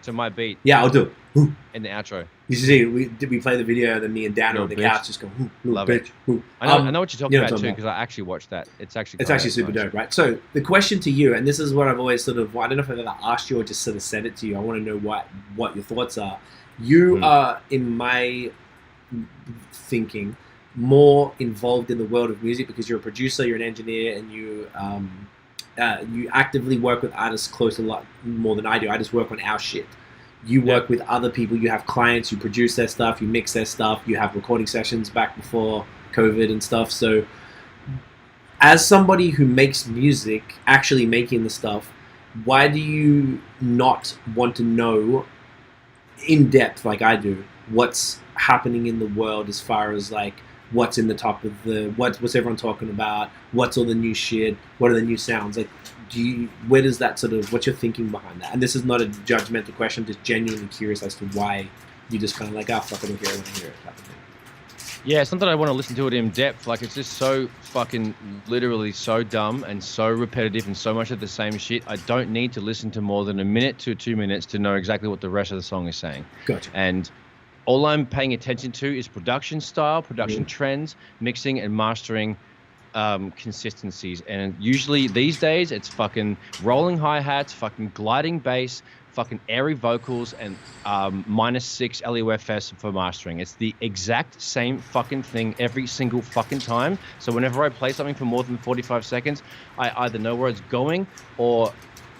To my beat. Yeah, I'll do it. Ooh. In the outro. You should see, we play the video, and then me and Dan on the couch just go, love bitch. It. I know what you're talking about too, because I actually watched that. It's actually super dope, right? So the question to you, and this is what I've always sort of, I don't know if I've ever asked you or just sort of said it to you. I want to know what your thoughts are. You are, in my thinking, more involved in the world of music because you're a producer, you're an engineer, and you actively work with artists close a lot more than I do. I just work on our shit. You work with other people, you have clients, you produce their stuff, you mix their stuff, you have recording sessions back before COVID and stuff. So as somebody who makes music, actually making the stuff, why do you not want to know in depth, like I do, what's happening in the world as far as like what's in the top of what's everyone talking about, what's all the new shit, what are the new sounds, like where does that sort of, what's your thinking behind that? And this is not a judgmental question, just genuinely curious as to why you just kind of like, fuck it, I want to hear it type of thing. Yeah, it's not that I want to listen to it in depth. Like, it's just so fucking literally so dumb and so repetitive and so much of the same shit. I don't need to listen to more than a minute to 2 minutes to know exactly what the rest of the song is saying. Gotcha. And all I'm paying attention to is production style, production trends, mixing and mastering consistencies. And usually these days it's fucking rolling hi-hats, fucking gliding bass, fucking airy vocals, and -6 LUFS for mastering. It's the exact same fucking thing every single fucking time. So whenever I play something for more than 45 seconds, I either know where it's going or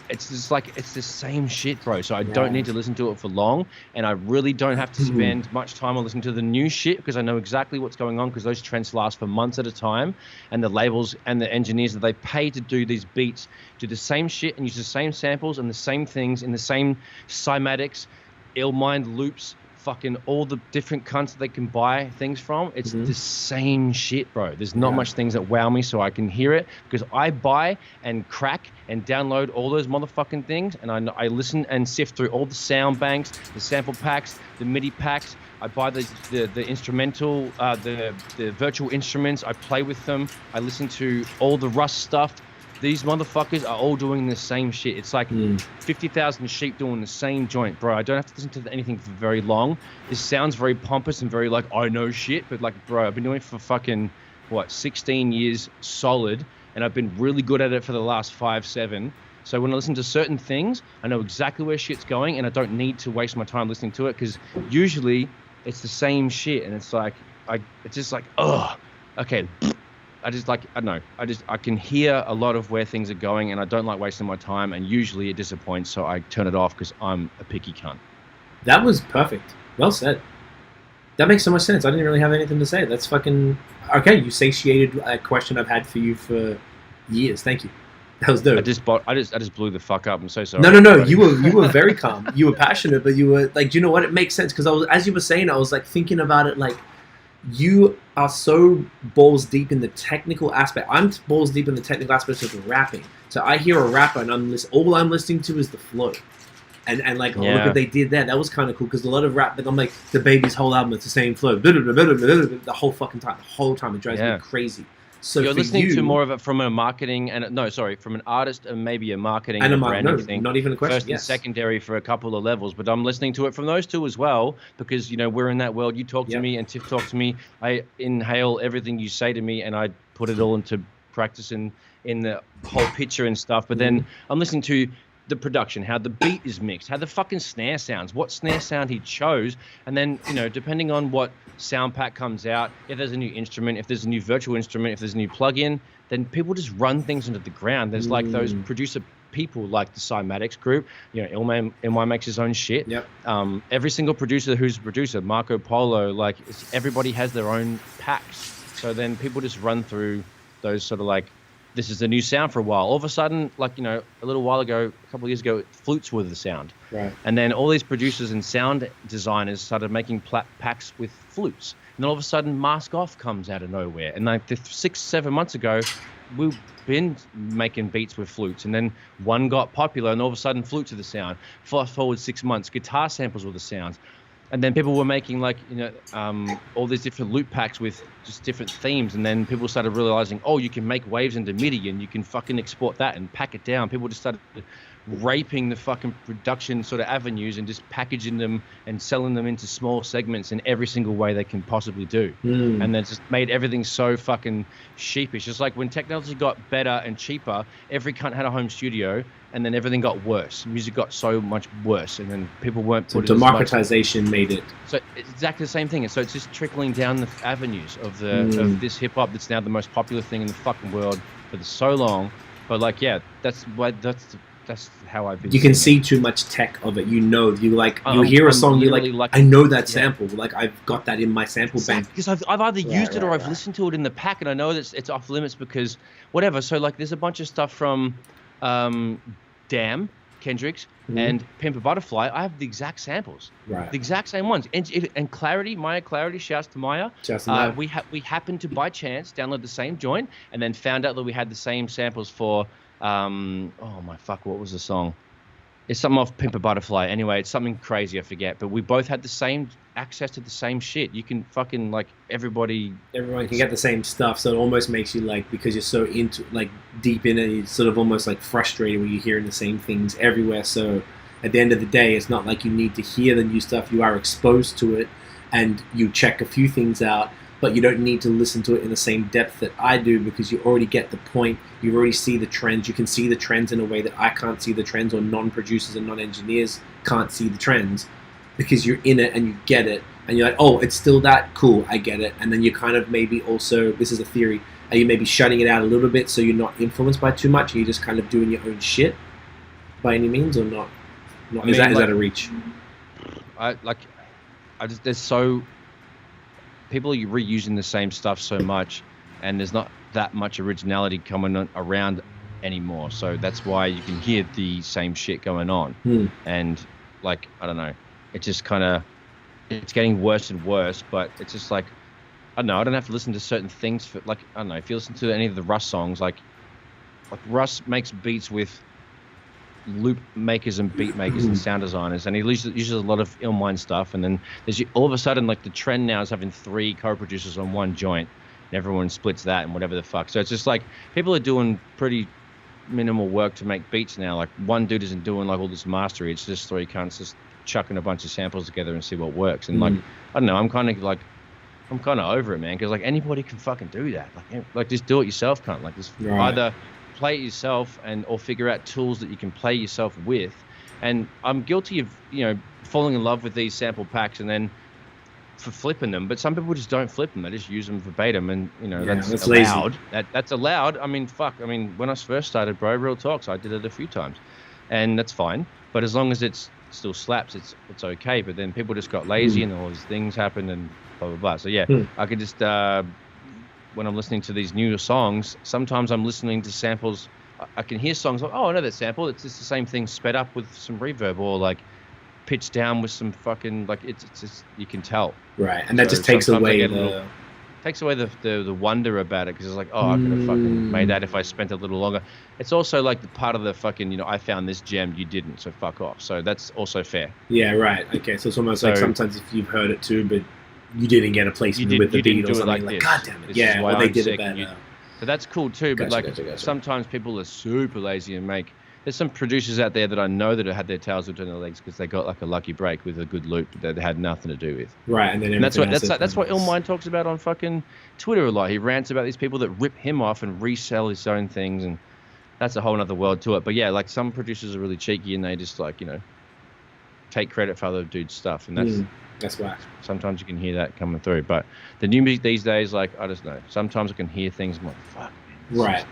it's just like it's the same shit, bro. So I don't need to listen to it for long, and I really don't have to spend much time on listening to the new shit because I know exactly what's going on because those trends last for months at a time, and the labels and the engineers that they pay to do these beats do the same shit and use the same samples and the same things in the same cymatics, ill-mind loops, fucking all the different cunts that they can buy things from. It's the same shit, bro. There's not much things that wow me so I can hear it because I buy and crack and download all those motherfucking things, and I listen and sift through all the sound banks, the sample packs, the MIDI packs. I buy the instrumental, the virtual instruments. I play with them. I listen to all the Russ stuff. These motherfuckers are all doing the same shit. It's like 50,000 sheep doing the same joint, bro. I don't have to listen to anything for very long. This sounds very pompous and very like, I know shit. But like, bro, I've been doing it for fucking, 16 years solid. And I've been really good at it for the last 5, 7. So when I listen to certain things, I know exactly where shit's going. And I don't need to waste my time listening to it. Because usually it's the same shit. And it's like, it's just like, ugh, okay. I don't know. I can hear a lot of where things are going, and I don't like wasting my time, and usually it disappoints, so I turn it off because I'm a picky cunt. That was perfect. Well said. That makes so much sense. I didn't really have anything to say. That's fucking... Okay, you satiated a question I've had for you for years. Thank you. That was dope. I just blew the fuck up. I'm so sorry. No. You were very calm. You were passionate, but you were like, do you know what? It makes sense because as you were saying, I was like thinking about it like, you are so balls deep in the technical aspect. I'm balls deep in the technical aspects of the rapping. So I hear a rapper and all I'm listening to is the flow. And like, look what they did there. That was kind of cool because a lot of rap, I'm like, DaBaby's whole album, it's the same flow. The whole fucking time. The whole time. It drives me crazy. So you're listening to more of it from a marketing from an artist and maybe a marketing and a branding thing. Not even a question. First and secondary for a couple of levels, but I'm listening to it from those two as well because we're in that world. You talk to me and Tiff talk to me. I inhale everything you say to me and I put it all into practice in the whole picture and stuff. But then I'm listening to the production, how the beat is mixed, how the fucking snare sounds, what snare sound he chose, and then depending on what sound pack comes out, if there's a new instrument, if there's a new virtual instrument, if there's a new plug-in, then people just run things into the ground. There's like those producer people like the Cymatics group, Ilmy makes his own shit. Every single producer who's a producer, Marco Polo, like everybody has their own packs. So then people just run through those sort of like, this is the new sound for a while. All of a sudden, like, a little while ago, a couple of years ago, flutes were the sound. Right. And then all these producers and sound designers started making packs with flutes. And then all of a sudden, Mask Off comes out of nowhere. And like 6, 7 months ago, we've been making beats with flutes. And then one got popular, and all of a sudden, flutes are the sound. Fast forward 6 months, guitar samples were the sounds. And then people were making like, all these different loop packs with just different themes. And then people started realizing, you can make waves into MIDI and you can fucking export that and pack it down. People just started raping the fucking production sort of avenues and just packaging them and selling them into small segments in every single way they can possibly do. And that just made everything so fucking sheepish. It's like when technology got better and cheaper, every cunt had a home studio, and then everything got worse. Music got so much worse, and then people weren't putting democratization made it. So it's exactly the same thing. And so it's just trickling down the avenues of of this hip hop that's now the most popular thing in the fucking world for so long. But like, that's how I've been. You can see too much tech of it. You hear a song, you're like, I know that sample. Like I've got that in my sample bank. Because I've either used it or I've listened to it in the pack, and I know that it's off limits because whatever. So like, there's a bunch of stuff from Damn, Kendrick's, and Pimp a Butterfly. I have the exact samples, the exact same ones. And Clarity, Maya Clarity, shouts to Maya. We happened to by chance download the same joint, and then found out that we had the same samples for. What was the song? It's something off Pimp a Butterfly. Anyway, it's something crazy, I forget. But we both had the same access to the same shit. You can fucking, like, everyone can get the same stuff, so it almost makes you, like, because you're so into, like, deep in it, it's sort of almost, like, frustrated when you're hearing the same things everywhere. So at the end of the day, it's not like you need to hear the new stuff. You are exposed to it, and you check a few things out, but you don't need to listen to it in the same depth that I do because you already get the point. You already see the trends. You can see the trends in a way that I can't see the trends, or non-producers and non-engineers can't see the trends, because you're in it and you get it. And you're like, oh, it's still that cool. I get it. And then you kind of maybe also, this is a theory, are you maybe shutting it out a little bit so you're not influenced by too much and you're just kind of doing your own shit? by any means, or not? Is that a reach? There's so people are reusing the same stuff so much, and there's not that much originality coming around anymore. So that's why you can hear the same shit going on. And like, I don't know, it just kind of, it's getting worse and worse. But it's just like, I don't know, I don't have to listen to certain things for, like, I don't know, if you listen to any of the Russ songs, like Russ makes beats with loop makers and beat makers and sound designers, and he uses a lot of Illmind stuff, and then there's all of a sudden, like, the trend now is having 3 co-producers on one joint, and everyone splits that and whatever the fuck. So it's just like people are doing pretty minimal work to make beats now. Like, one dude isn't doing like all this mastery, it's just 3 cunts just chucking a bunch of samples together and see what works. And like, I don't know, I'm kind of over it, man, because like anybody can fucking do that. Like just do it yourself, cunt. Like, just either play it yourself or figure out tools that you can play yourself with. And I'm guilty of, falling in love with these sample packs and then for flipping them, but some people just don't flip them, they just use them verbatim, and that's allowed. That's allowed. I mean, fuck, when I first started, bro, real talks, I did it a few times, and that's fine, but as long as it's still slaps, it's okay. But then people just got lazy and all these things happened and blah blah blah. So yeah, I could just when I'm listening to these newer songs, sometimes I'm listening to samples. I can hear songs like, oh, I know that sample. It's just the same thing sped up with some reverb, or like pitched down with some fucking, like, it's just, you can tell. Right, and that just takes away the wonder about it, because it's like, oh, I could have fucking made that if I spent a little longer. It's also like the part of the fucking, I found this gem, you didn't, so fuck off. So that's also fair. Yeah, right. Okay, so it's almost like sometimes if you've heard it too, but you didn't get a placement with the beat or something, like God damn it. Yeah, well, they did it better. So that's cool too, but sometimes people are super lazy and there's some producers out there that I know that have had their tails between their legs because they got like a lucky break with a good loop that they had nothing to do with. Right, and then that's what Illmind talks about on fucking Twitter a lot. He rants about these people that rip him off and resell his own things, and that's a whole other world to it. But yeah, like, some producers are really cheeky and they just like, take credit for other dudes' stuff, and that's why sometimes you can hear that coming through. But the new music these days, like, I just know, sometimes I can hear things and I'm like, fuck, man. Right.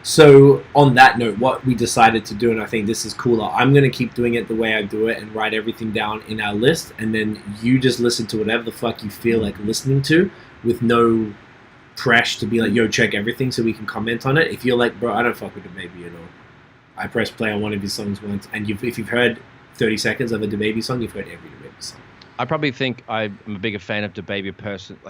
So on that note, what we decided to do, and I think this is cooler, I'm going to keep doing it the way I do it and write everything down in our list, and then you just listen to whatever the fuck you feel like listening to, with no pressure to be like, yo, check everything so we can comment on it. If you're like, bro, I don't fuck with DaBaby at all, I press play on one of his songs once, and if you've heard 30 seconds of a DaBaby song, you've heard every DaBaby song. I probably think I'm a bigger fan of DaBaby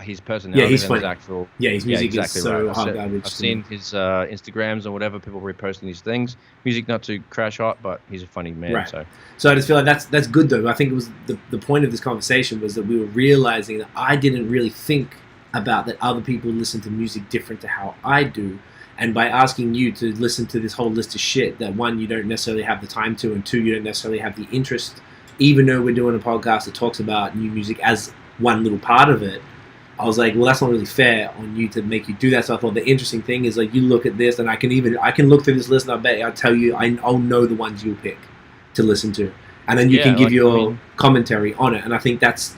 his personality. Yeah, he's than funny. His actual. Yeah, his music is so right. hot garbage. I've seen his Instagrams or whatever, people reposting these things. Music not too crash hot, but he's a funny man. Right. So I just feel like that's good though. I think it was the point of this conversation was that we were realizing that I didn't really think about that other people listen to music different to how I do. And by asking you to listen to this whole list of shit that, one, you don't necessarily have the time to, and two, you don't necessarily have the interest, even though we're doing a podcast that talks about new music as one little part of it, I was like, well, that's not really fair on you to make you do that. So I thought the interesting thing is, like, you look at this, and I can look through this list, and I bet I'll tell you, I'll know the ones you'll pick to listen to, and then you can give your commentary on it. And I think that's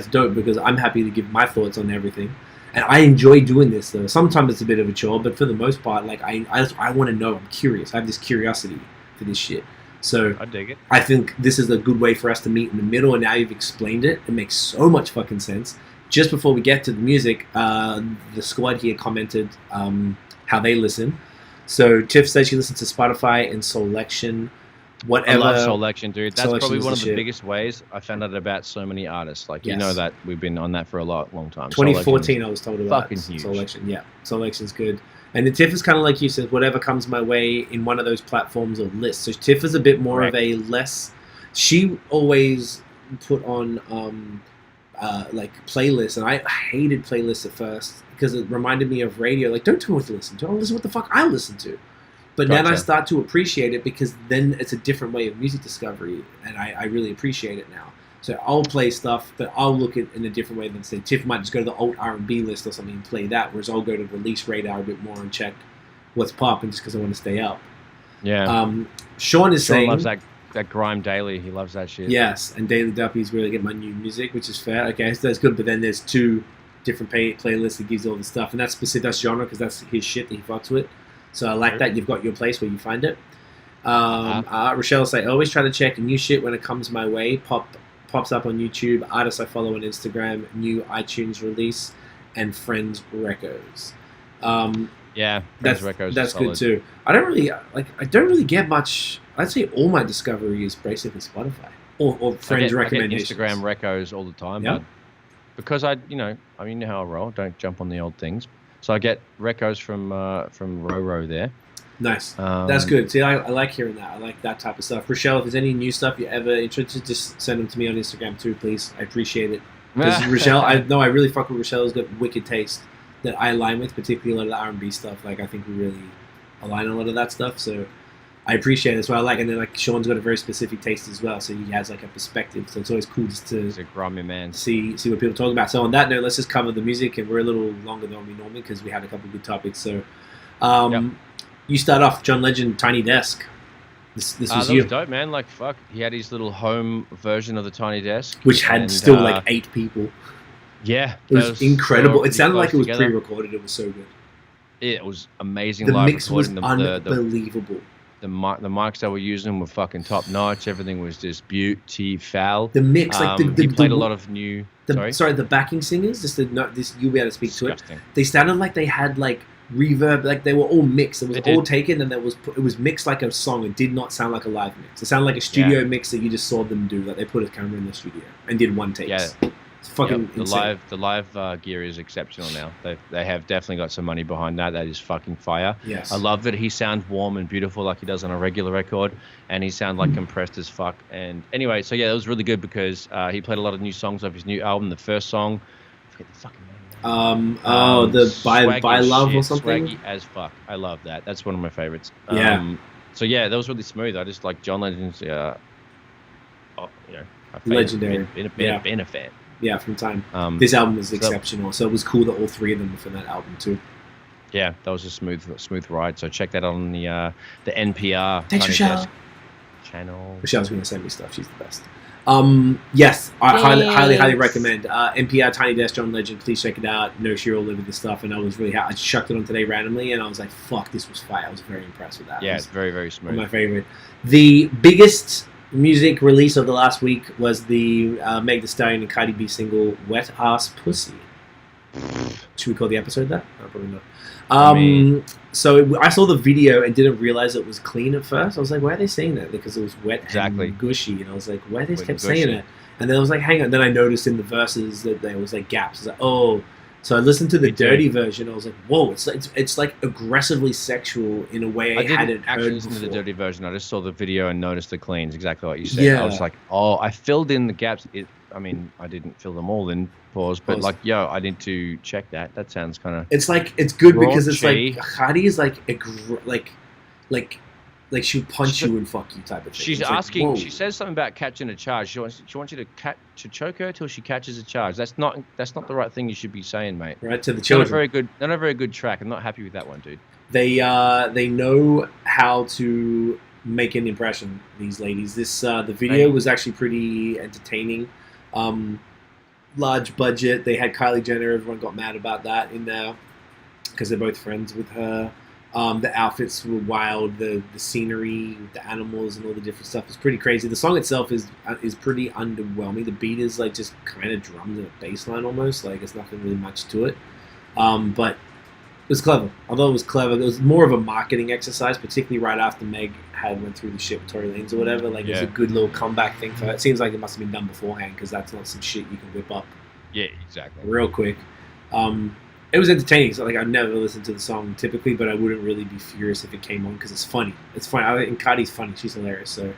dope, because I'm happy to give my thoughts on everything, and I enjoy doing this. Though sometimes it's a bit of a chore, but for the most part, like, I want to know. I'm curious. I have this curiosity for this shit. So I dig it. I think this is a good way for us to meet in the middle, and now you've explained it. It makes so much fucking sense. Just before we get to the music, the squad here commented how they listen. So Tiff said she listens to Spotify and Selection. Whatever. I love Selection, dude. That's probably one of the biggest ways I found out about so many artists. Like, you know that we've been on that for a long time. 2014, I was told about fucking huge. Selection. Yeah, Selection's good. And the Tiff is kind of like you said, whatever comes my way in one of those platforms or lists. So Tiff is a bit more of a less. She always put on like playlists, and I hated playlists at first because it reminded me of radio. Like, don't tell me what to listen to. I'll listen to what the fuck I listen to. But then I start to appreciate it, because then it's a different way of music discovery, and I really appreciate it now. So I'll play stuff, but I'll look at it in a different way than, say, Tiff might just go to the old R&B list or something and play that, whereas I'll go to Release Radar a bit more and check what's popping just because I want to stay up. Yeah. Sean saying... loves that grime daily. He loves that shit. Yes, and Daily Duppies really get my new music, which is fair. Okay, so that's good, but then there's 2 different playlists that gives all the stuff, and that's specific, that's genre, because that's his shit that he fucks with. So I like that. You've got your place where you find it. Rochelle say, I always try to check new shit when it comes my way. Pops up on YouTube. Artists I follow on Instagram. New iTunes release and Friends Recos. Yeah, that's good too. I don't really get much. I'd say all my discovery is basically Spotify or friends recommendations. I get Instagram recos all the time, yep. Because you know how I roll. Don't jump on the old things. So I get recos from Roro there. Nice. That's good. See, I like hearing that. I like that type of stuff. Rochelle, if there's any new stuff you're ever interested, just send them to me on Instagram too, please. I appreciate it. Because Rochelle, I really fuck with Rochelle. Has got wicked taste that I align with, particularly a lot of the R&B stuff. Like, I think we really align on a lot of that stuff. So I appreciate it. That's what I like. And then, like, Sean's got a very specific taste as well. So he has, like, a perspective. So it's always cool just to He's a grimy man. see what people talk about. So on that note, let's just cover the music. And we're a little longer than we normally because we had a couple of good topics. So you start off, John Legend, Tiny Desk. This was that you. was dope, man. Like, fuck. He had his little home version of the Tiny Desk. Which had still, like, 8 people. Yeah. It was incredible. It sounded like it was pre-recorded. It was so good. It was amazing. The live mix was recording. unbelievable. The mics they were using were fucking top notch. Everything was just beautiful. The mix, like he played a lot of new. The backing singers. Just you'll be able to speak to it. They sounded like they had like reverb, like they were all mixed. It was all taken, and it was mixed like a song. It did not sound like a live mix. It sounded like a studio mix that you just saw them do. Like they put a camera in the studio and did one take. Yeah. It's fucking insane. The live gear is exceptional now. They have definitely got some money behind that. That is fucking fire. Yes. I love that he sounds warm and beautiful like he does on a regular record, and he sounds like compressed as fuck. And anyway, so yeah, it was really good because he played a lot of new songs off his new album. The first song, I forget the fucking name. The by Love or something. Swaggy as fuck. I love that. That's one of my favorites. Yeah. So yeah, that was really smooth. I just like John Legend's. Legendary. Been a fan. Yeah, from time. This album was exceptional, so it was cool that all 3 of them were from that album too. Yeah, that was a smooth ride. So check that out on the NPR Thanks, Rochelle. Channel. Rochelle's going to send me stuff. She's the best. Yes, I highly recommend NPR Tiny Desk, John Legend. Please check it out. No, she all over this stuff, and I was really I chucked it on today randomly, and I was like, "Fuck, this was fire!" I was very impressed with that. Yeah, it's very very smooth. My favorite. The biggest music release of the last week was the Meg Thee Stallion and Cardi B single "Wet Ass Pussy." Should we call the episode that? No, probably not. So I saw the video and didn't realize it was clean at first. I was like, why are they saying that? Because it was wet and gushy. And I was like, why they kept saying it? And then I was like, hang on. Then I noticed in the verses that there was like gaps. I was like, oh. So I listened to the dirty version. I was like, whoa, it's like aggressively sexual in a way I hadn't heard before. Listen to the dirty version. I just saw the video and noticed the cleans, exactly what you said. Yeah. I was like, oh, I filled in the gaps. I didn't fill them all in, but like, I need to check that. That sounds kind of... It's like, it's good because it's like, Cardi is like she'll punch you and fuck you type of thing. She's asking, she says something about catching a charge. She wants you to choke her till she catches a charge. That's not the right thing you should be saying, mate. Right, to the children. Not a very good track. I'm not happy with that one, dude. They know how to make an impression, these ladies. The video was actually pretty entertaining. Large budget. They had Kylie Jenner. Everyone got mad about that in there because they're both friends with her. The outfits were wild. The scenery, the animals, and all the different stuff was pretty crazy. The song itself is pretty underwhelming. The beat is like just kind of drums and a bass line almost. Like it's nothing really much to it. But it was clever. Although it was clever, it was more of a marketing exercise, particularly right after Meg went through the shit with Tory Lanez or whatever. Like it was a good little comeback thing for her. It seems like it must have been done beforehand because that's not some shit you can whip up. Yeah, exactly. Real quick. It was entertaining. So like I'd never listen to the song typically, but I wouldn't really be furious if it came on because it's funny. It's funny. And Cardi's funny. She's hilarious. So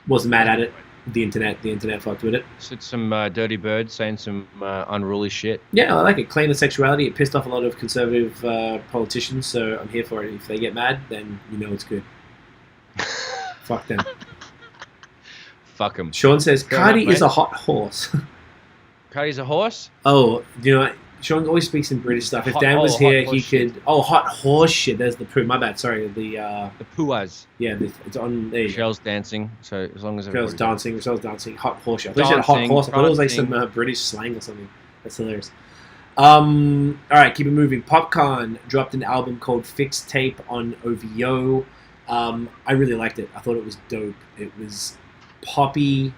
wasn't mad at it. The internet fucked with it. Said some dirty birds saying some unruly shit. Yeah, I like it. Claim of sexuality. It pissed off a lot of conservative politicians. So I'm here for it. If they get mad, then you know it's good. Fuck them. Fuck them. Sean says Cardi is a hot horse. Cardi's a horse? Oh, you know. Sean always speaks in British stuff. If Dan was here, he could... Oh, hot horse shit. There's the poo. My bad. Sorry. The pooas. Yeah, it's on... There you go. Michelle's dancing, so as long as... Michelle's dancing. Hot horse shit. I thought you said hot horse. I thought it was like some British slang or something. That's hilarious. Alright, keep it moving. Popcaan dropped an album called Fixed Tape on OVO. I really liked it. I thought it was dope. It was poppy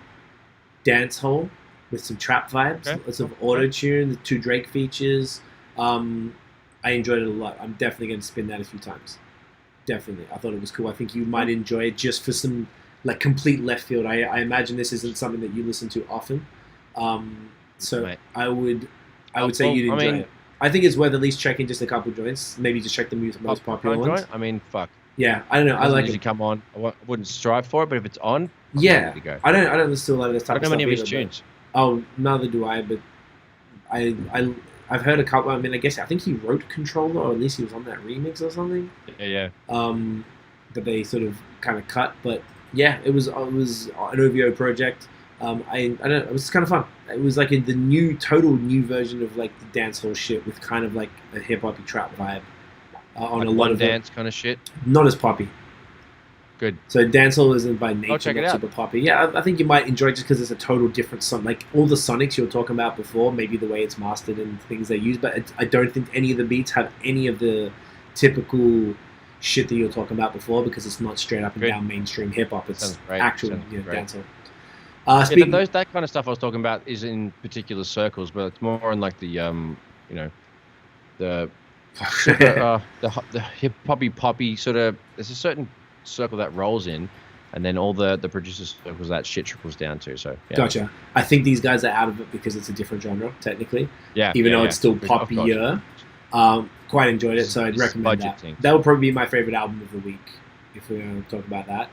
dancehall with some trap vibes, lots of auto tune, the 2 Drake features. I enjoyed it a lot. I'm definitely going to spin that a few times. Definitely, I thought it was cool. I think you might enjoy it just for some like complete left field. I imagine this isn't something that you listen to often, so right. I would say you'd enjoy it. I think it's worth at least checking just a couple joints. Maybe just check the most popular ones. Joint? I mean, fuck. Yeah, I don't know. I like it. Come on. I wouldn't strive for it, but if it's on, yeah, I don't listen to a lot of this type of stuff. I don't know many of his tunes. Oh, neither do I. But I've heard a couple. I mean, I think he wrote Controller, or at least he was on that remix or something. Yeah. That they sort of kind of cut, but yeah, it was an OVO project. I don't know. It was kind of fun. It was like the total new version of like the dancehall shit with kind of like a hip hoppy trap vibe on like a lot of dance kind of shit. Not as poppy. Good. So dancehall isn't by nature not super poppy. Yeah, I think you might enjoy it just because it's a total different song. Like all the sonics you were talking about before, maybe the way it's mastered and things they use, but I don't think any of the beats have any of the typical shit that you were talking about before because it's not straight up and down mainstream hip hop. It's actual dancehall. But that kind of stuff I was talking about is in particular circles, but it's more in like the the hip poppy sort of. There's a certain circle that rolls in, and then all the producers circles that shit trickles down to. So yeah. Gotcha. I think these guys are out of it because it's a different genre technically. Yeah. Even though it's still poppier. Quite enjoyed it, so I'd recommend that. That would probably be my favorite album of the week if we're going to talk about that.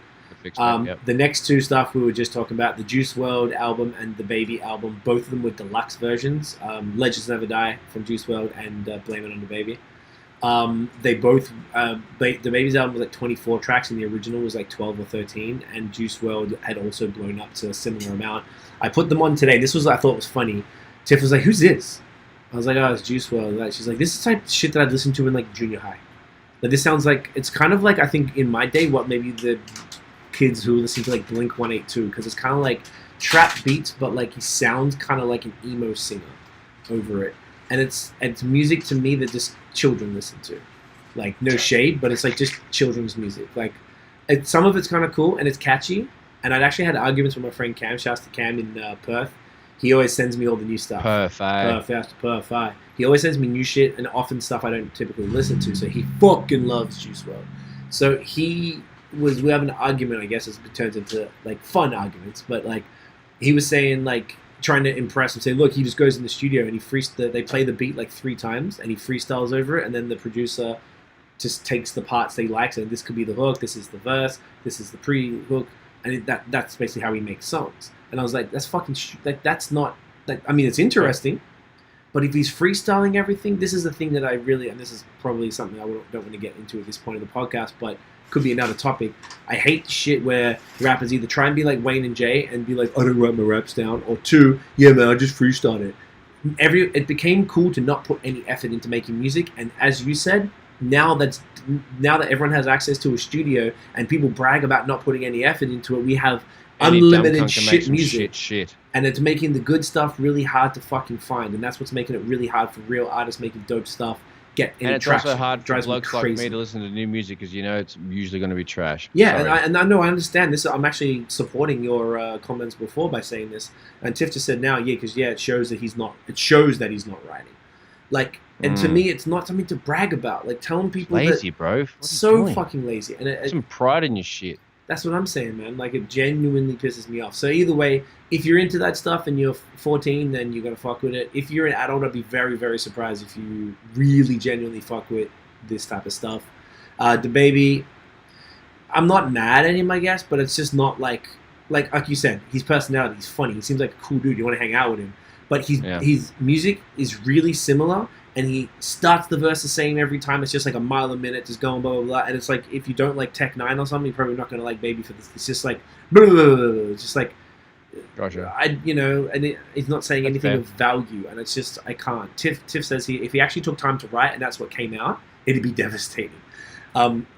The next two stuff we were just talking about, the Juice WRLD album and the DaBaby album, both of them were deluxe versions. Legends Never Die from Juice WRLD and Blame It on DaBaby. They both, DaBaby's album was like 24 tracks and the original was like 12 or 13, and Juice WRLD had also blown up to a similar amount. I put them on today. This was, I thought was funny. Tiff was like, who's this? I was like, oh, it's Juice WRLD. She's like, this is the type of shit that I'd listen to in like junior high. Like, this sounds like, it's kind of like, I think in my day, what maybe the kids who listen to like Blink 182, because it's kind of like trap beats, but like he sounds kind of like an emo singer over it. And it's music to me that just children listen to. Like, no shade, but it's like just children's music. Like, some of it's kind of cool and it's catchy. And I'd actually had arguments with my friend Cam. Shouts to Cam in Perth. He always sends me all the new stuff. Perfect. He always sends me new shit and often stuff I don't typically listen to. So he fucking loves Juice WRLD. So we have an argument, I guess, as it turns into like fun arguments. But like he was saying, like trying to impress him, saying, look, he just goes in the studio and they play the beat like 3 times and he freestyles over it, and then the producer just takes the parts they like. So this could be the hook, this is the verse, this is the pre-hook, and that's basically how he makes songs. And I was like, that's fucking that's not. I mean, it's interesting, but if he's freestyling everything, this is the thing that I really, and this is probably something I don't want to get into at this point of the podcast, but could be another topic. I hate shit where rappers either try and be like Wayne and Jay and be like, I don't write my raps down, or 2, yeah man, I just freestyle it. It became cool to not put any effort into making music, and as you said, now that everyone has access to a studio and people brag about not putting any effort into it, we have unlimited shit music, and it's making the good stuff really hard to fucking find, and that's what's making it really hard for real artists making dope stuff get any traction. And it's also hard for blokes like me to listen to new music because you know it's usually going to be trash. Yeah, and I know, I understand this. I'm actually supporting your comments before by saying this, and Tiff just said now, because it shows that he's not. It shows that he's not writing. Like, and to me, it's not something to brag about. Like telling people lazy, bro. So fucking lazy, and have some pride in your shit. That's what I'm saying, man. Like, it genuinely pisses me off. So either way, if you're into that stuff and you're 14, then you're going to fuck with it. If you're an adult, I'd be very, very surprised if you really genuinely fuck with this type of stuff. DaBaby, I'm not mad at him, I guess, but it's just not like you said, his personality, he's funny. He seems like a cool dude. You want to hang out with him. But his music is really similar, and he starts the verse the same every time. It's just like a mile a minute, just going blah, blah, blah. And it's like, if you don't like Tech 9 or something, you're probably not going to like Baby for this. It's just like, blah, blah, blah, blah. It's just like, gotcha. And he's not saying anything of value. And it's just, I can't. Tiff says if he actually took time to write and that's what came out, it'd be devastating.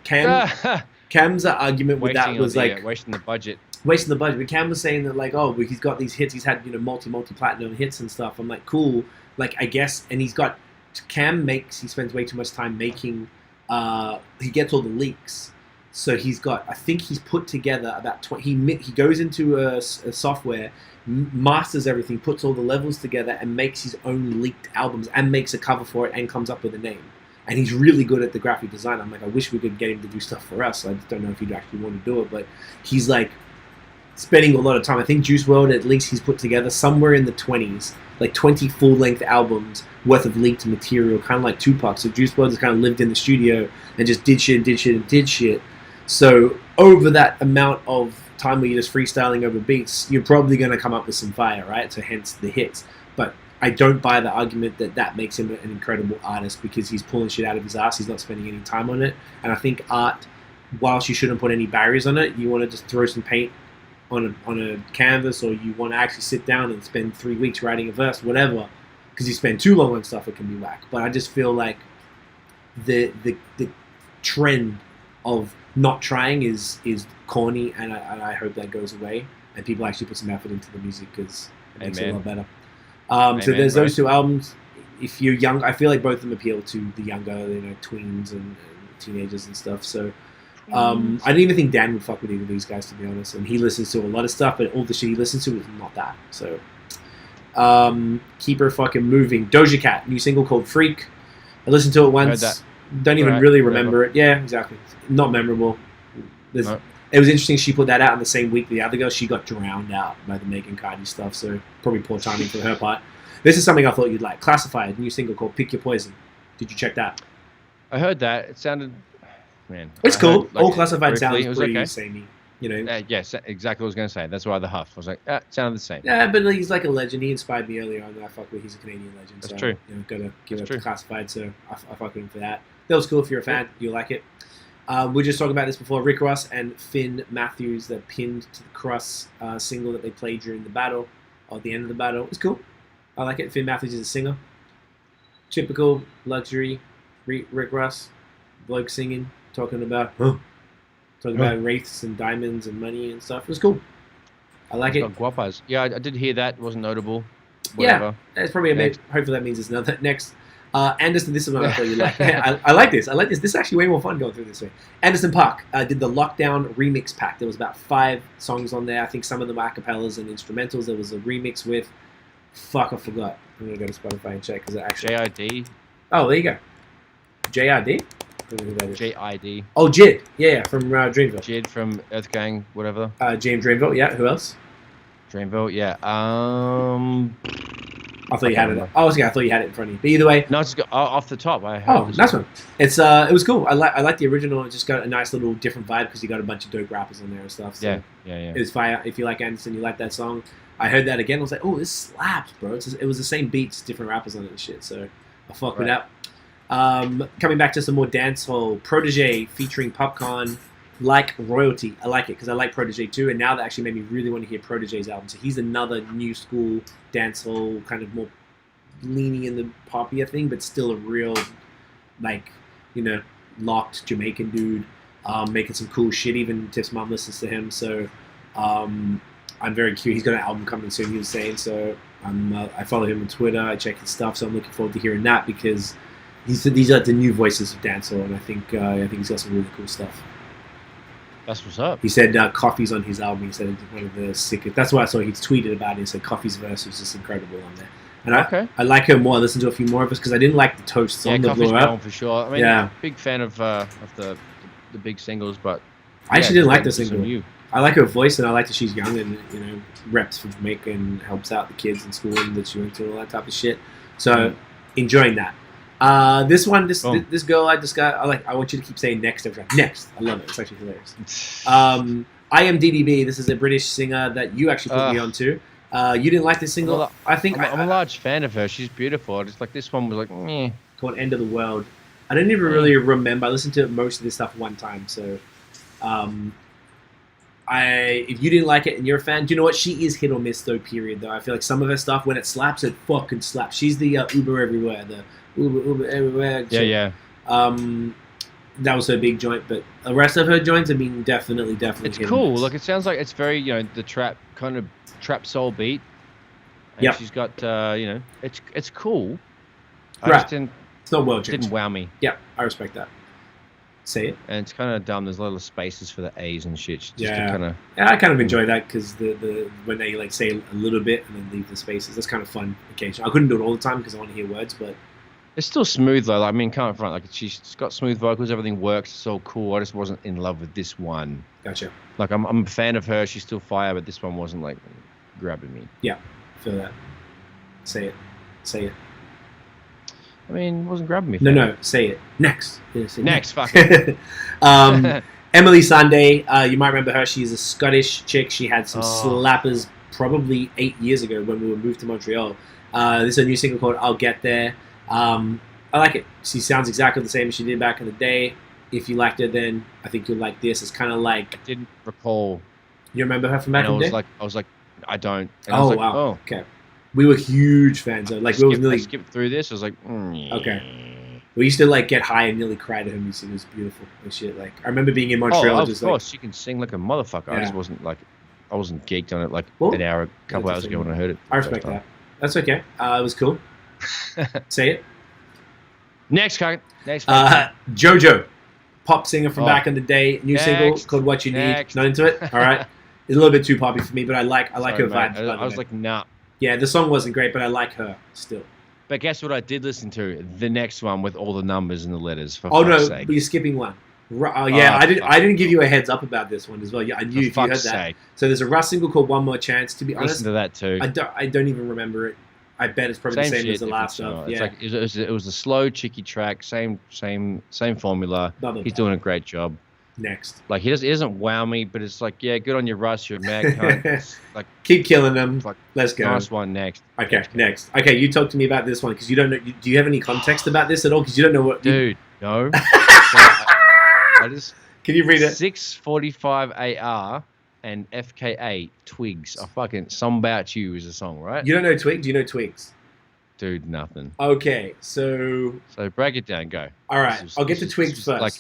Cam's argument with that was like... wasting the budget. But Cam was saying that, like, oh, he's got these hits. He's had, multi-platinum hits and stuff. I'm like, cool. Like, I guess, and he spends way too much time making, he gets all the leaks. So he's got, I think he's put together about 20. He goes into a software, masters everything, puts all the levels together, and makes his own leaked albums, and makes a cover for it, and comes up with a name. And he's really good at the graphic design. I'm like, I wish we could get him to do stuff for us. I just don't know if he'd actually want to do it, but he's like spending a lot of time. I think Juice WRLD, at least he's put together somewhere in the 20s, like 20 full-length albums worth of leaked material, kind of like Tupac. So Juice WRLD has kind of lived in the studio and just did shit. So over that amount of time where you're just freestyling over beats, you're probably going to come up with some fire, right? So hence the hits. But I don't buy the argument that makes him an incredible artist, because he's pulling shit out of his ass. He's not spending any time on it. And I think art, whilst you shouldn't put any barriers on it, you want to just throw some paint on a canvas, or you want to actually sit down and spend 3 weeks writing a verse, whatever, because you spend too long on stuff, it can be whack. But I just feel like the trend of not trying is corny, and I hope that goes away, and people actually put some effort into the music, because it makes it a lot better. So there's those two albums. If you're young, I feel like both of them appeal to the younger, tweens and teenagers and stuff. So I didn't even think Dan would fuck with either of these guys, to be honest. And he listens to a lot of stuff, but all the shit he listens to is not that. So keep her fucking moving. Doja Cat, new single called Freak. I listened to it once. Don't even really remember it. Yeah, exactly. Not memorable. No. It was interesting she put that out in the same week the other girl. She got drowned out by the Megan Cardi stuff, so probably poor timing for her part. This is something I thought you'd like. Classified, new single called Pick Your Poison. Did you check that? I heard that. It sounded... Man. It's cool. Heard, all Classified sounds pretty okay. samey. Yes, exactly what I was going to say. That's why the huff. I was like, it sounded the same. Yeah, but he's like a legend. He inspired me earlier on. I fuck with. He's a Canadian legend. That's so, true. Gotta give it to Classified. So I fuck with him for that. That was cool. If you're a fan, you like it. We were just talking about this before. Rick Ross and Finn Matthews, that pinned to the Cross single that they played during the battle, or at the end of the battle. It's cool. I like it. Finn Matthews is a singer. Typical luxury Rick Ross, bloke singing, talking about wraiths and diamonds and money and stuff. It was cool. I like it. Guapas. Yeah, I did hear that. It wasn't notable. Whatever. Yeah, it's probably hopefully that means it's another next. Anderson, this is what I thought you like. I like this. This is actually way more fun going through this way. Anderson Paak did the Lockdown remix pack. There was about 5 songs on there. I think some of them were acapellas and instrumentals. There was a remix with... Fuck, I forgot. I'm going to go to Spotify and check. Because actually... JID. Oh, there you go. JID? I don't know who that is. JID. Oh, Jid. Yeah, from Dreamville. Jid from Earth Gang, whatever. James Dreamville, yeah. Who else? Dreamville, yeah. I thought you had it. Oh, okay, I thought you had it in front of you. But either way, no, it's off the top. I heard nice one. It's it was cool. I like the original. It just got a nice little different vibe because you got a bunch of dope rappers on there and stuff. So yeah. It was fire. If you like Anderson, you like that song. I heard that again. I was like, oh, this slaps, bro. It was the same beats, different rappers on it and shit. So I fuck with that. Coming back to some more dancehall, Protoje featuring Popcaan. Like Royalty. I like it because I like Protoje too, and now that actually made me really want to hear Protoje's album. So he's another new school dancehall, kind of more leaning in the poppier thing, but still a real, locked Jamaican dude, making some cool shit. Even Tiff's mom listens to him, so I'm very curious. He's got an album coming soon, he was saying, so I follow him on Twitter, I check his stuff, so I'm looking forward to hearing that because these are the new voices of dancehall, and I think he's got some really cool stuff. That's what's up. He said Coffee's on his album. He said it's one of the sickest. That's why I saw he tweeted about it. He said Coffee's verse was just incredible on there. And I like her more. I listened to a few more of us because I didn't like the Toast song that blew up. For sure. I mean, big fan of the big singles, but I actually didn't like the single. I like her voice, and I like that she's young and reps from Jamaica and helps out the kids in school and that she went to all that type of shit. So enjoying that. This girl I just got. I want you to keep saying next every time. Next, I love it. It's actually hilarious. IAMDDB. This is a British singer that you actually put me onto. You didn't like this single. Well, I'm a large fan of her. She's beautiful. Just like this one was like meh. Called End of the World. I don't even really remember. I listened to most of this stuff one time. So, if you didn't like it and you're a fan, do you know what? She is hit or miss though. Period. Though I feel like some of her stuff when it slaps, it fucking slaps. She's the Uber everywhere. The Uber everywhere. Yeah. That was her big joint, but the rest of her joints, I mean, definitely. It's cool. Like it sounds like it's very, the trap kind of trap soul beat. And she's got, it's cool. Right. It's not world changing. Didn't wow me. Yeah, I respect that. Say it. And it's kind of dumb. There's a lot of spaces for the A's and shit. Just Yeah. kind of. Yeah, I kind of enjoy that because the when they like say a little bit and then leave the spaces, that's kind of fun occasionally. I couldn't do it all the time because I want to hear words, but It's still smooth though. I mean, can't front. Like she's got smooth vocals. Everything works. It's all cool. I just wasn't in love with this one. gotcha. Like I'm a fan of her. She's still fire, but this one wasn't like grabbing me. Yeah, feel that. Say it. Say it. I mean, it wasn't grabbing me. No, say it. Next. Yeah, say Next, fuck it. Emeli Sandé, you might remember her. She's a Scottish chick. She had some slappers probably 8 years ago when we were moved to Montreal. This is a new single called I'll Get There. I like it. She sounds exactly the same as she did back in the day. If you liked her then, I think you'll like this. It's kind of like... I didn't recall. You remember her from back in the day? I was like, I don't. And oh, I was like, wow. Oh. Okay. We were huge fans of like I skipped through this. I was like, Okay. We used to like get high and nearly cry to her music. It was beautiful and shit. Like I remember being in Montreal. Of course, she can sing like a motherfucker. Yeah. I just wasn't like, I wasn't geeked on it like a couple hours ago when I heard it. I respect that. That's okay. It was cool. Say it. Next. JoJo, pop singer from back in the day. New single called What You Need. Not into it. All right. It's a little bit too poppy for me, but I like her vibes. I was like, nah. Yeah, the song wasn't great, but I like her still. But guess what I did listen to? The next one with all the numbers and the letters. For fuck's sake. But you're skipping one. I didn't give you a heads up about this one as well. Yeah, I knew if you heard that. Sake. So there's a Russ single called One More Chance. To be honest, listen to that too. I don't even remember it. I bet it's probably the same as the last stuff. Yeah, it's like, it was a slow, cheeky track. Same formula. He's doing a great job. Next, like he doesn't wow me, but it's like, yeah, good on you, Russ. You're a mad cunt. Like keep killing them. Like, let's go. Nice one. Next. Okay, next. Okay, you talk to me about this one because you don't know. Do you have any context about this at all? Because you don't know what. Dude, no. I just. Can you read it? 645 AR and FKA Twigs. I fucking Some About You is a song, right? You don't know Twigs? Do you know Twigs? Dude, nothing. Okay, so break it down. Go. All right, I'll get to Twigs first. Like,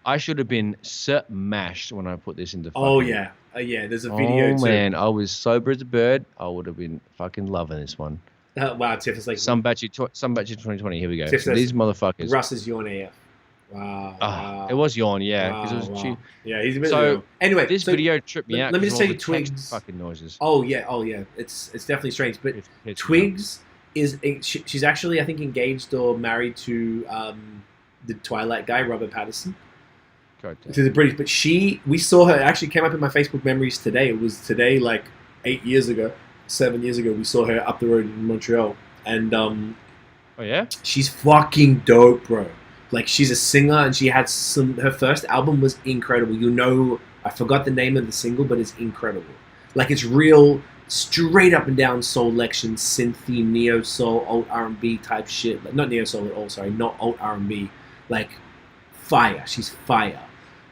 I should have been smashed when I put this into. Oh yeah, There's a video. Oh man, I was sober as a bird. I would have been fucking loving this one. Wow, Tiff is like Some About You 2020. Here we go. So these motherfuckers. Russ is yawn AF. Wow. It was yawn, yeah. Wow. Yeah, he's a bit. So anyway, this video tripped me out. Let me just tell you, Twigs. Fucking noises. Oh yeah. It's definitely strange, but Twigs is she's actually I think engaged or married to the Twilight guy Robert Pattinson. To the British, but we saw her. It actually came up in my Facebook memories today. It was today, like 7 years ago. We saw her up the road in Montreal, and oh yeah, she's fucking dope, bro. Like she's a singer, and she had her first album was incredible. I forgot the name of the single, but it's incredible. Like it's real, straight up and down soul-lection, synthy, neo soul, alt R&B type shit. Like, not neo soul at all. Sorry, not alt R&B. Like fire. She's fire.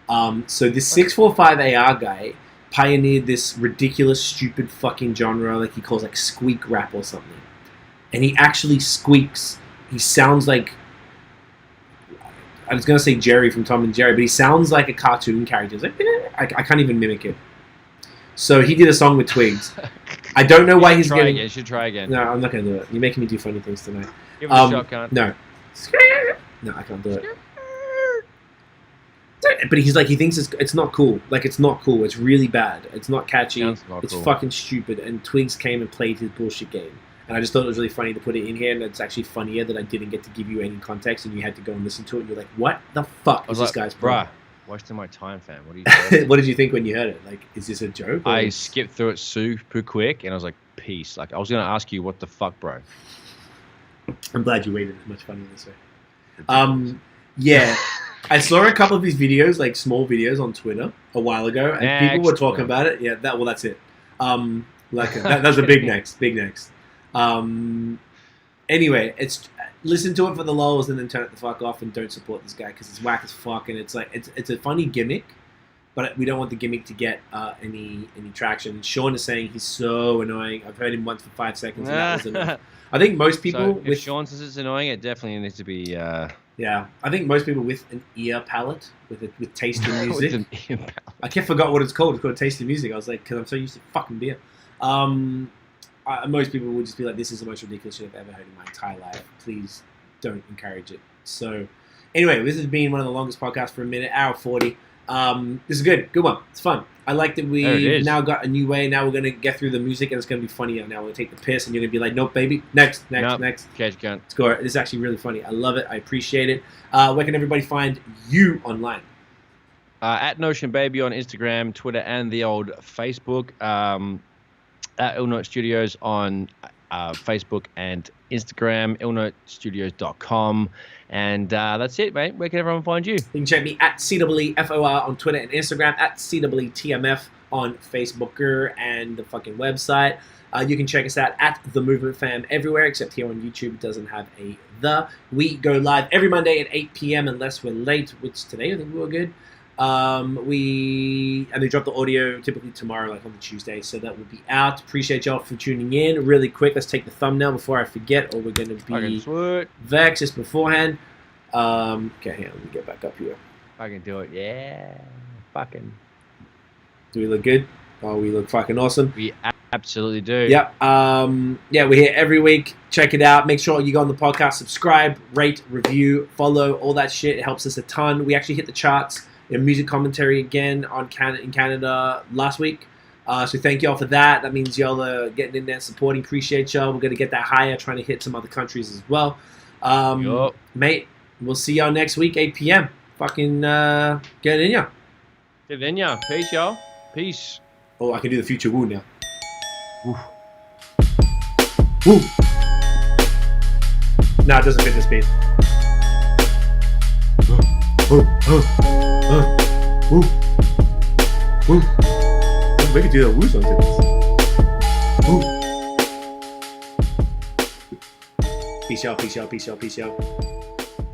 So this 645 AR guy pioneered this ridiculous, stupid fucking genre, like he calls like squeak rap or something. And he actually squeaks. He sounds like, I was going to say Jerry from Tom and Jerry, but he sounds like a cartoon character. It's like, I can't even mimic it. So he did a song with Twigs. I don't know why he's getting... You should try again. No, I'm not going to do it. You're making me do funny things tonight. Give it a shot, cunt. No. No, I can't do it. But he's like, he thinks it's not cool. Like, it's not cool. It's really bad. It's not catchy. It's cool. Fucking stupid. And Twigs came and played his bullshit game. And I just thought it was really funny to put it in here. And it's actually funnier that I didn't get to give you any context and you had to go and listen to it. And you're like, what the fuck is this guy's problem? Bruh, wasting my time, fam. What are you doing? What did you think when you heard it? Like, is this a joke? I skipped through it super quick and I was like, peace. Like, I was going to ask you, what the fuck, bro? I'm glad you waited. It's much funnier this way. Yeah. I saw a couple of these videos, like small videos on Twitter a while ago, and people were talking about it. Yeah, that's it. That's a big next. Anyway, listen to it for the lulls and then turn it the fuck off and don't support this guy because it's whack as fuck and it's like it's a funny gimmick, but we don't want the gimmick to get any traction. And Sean is saying he's so annoying. I've heard him once for 5 seconds and that was enough. I think most people if Sean says it's annoying, it definitely needs to be. Yeah, I think most people with an ear palette, with taste in music. With an ear palette. I can't forgot what it's called. It's called taste in music. I was like, because I'm so used to fucking beer. Most people would just be like, this is the most ridiculous shit I've ever heard in my entire life. Please don't encourage it. So, Anyway, this has been one of the longest podcasts for a minute, hour 40. This is good one. It's fun. I like that we now got a new way. Now we're gonna get through the music, and it's gonna be funnier. Now we're gonna take the piss, and you're gonna be like, "Nope, baby, next." Catch gun. Score. It's actually really funny. I love it. I appreciate it. Where can everybody find you online? At Notion Baby on Instagram, Twitter, and the old Facebook. At Illnote Studios on Facebook and Instagram, illnotestudios.com. And that's it, mate. Where can everyone find you? You can check me at CEEFOR on Twitter and Instagram, at CEETMF on Facebook and the fucking website. You can check us out at The Movement Fam everywhere, except here on YouTube. It doesn't have a the. We go live every Monday at 8 p.m. unless we're late, which today I think we were good. And they drop the audio typically tomorrow, like on the Tuesday, so that will be out. Appreciate y'all for tuning in. Really quick, let's take the thumbnail before I forget, or we're going to be vexed just beforehand. Okay, hang on, let me get back up here. I can do it, yeah. Fucking. Do we look good? Oh, we look fucking awesome. We absolutely do. Yep. Yeah, we're here every week. Check it out. Make sure you go on the podcast, subscribe, rate, review, follow, all that shit. It helps us a ton. We actually hit the charts in music commentary again in Canada last week. So thank y'all for that. That means y'all are getting in there, supporting. Appreciate y'all. We're going to get that higher, trying to hit some other countries as well. Mate, we'll see y'all next week, 8 p.m. Fucking get in ya. Get in ya. Peace, y'all. Peace. Oh, I can do the future woo now. Woo. Woo. Nah, it doesn't fit this beat. Woo. We could do the woo song to this. Woo. Peace out, peace out, peace out, peace out.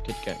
Catch cat.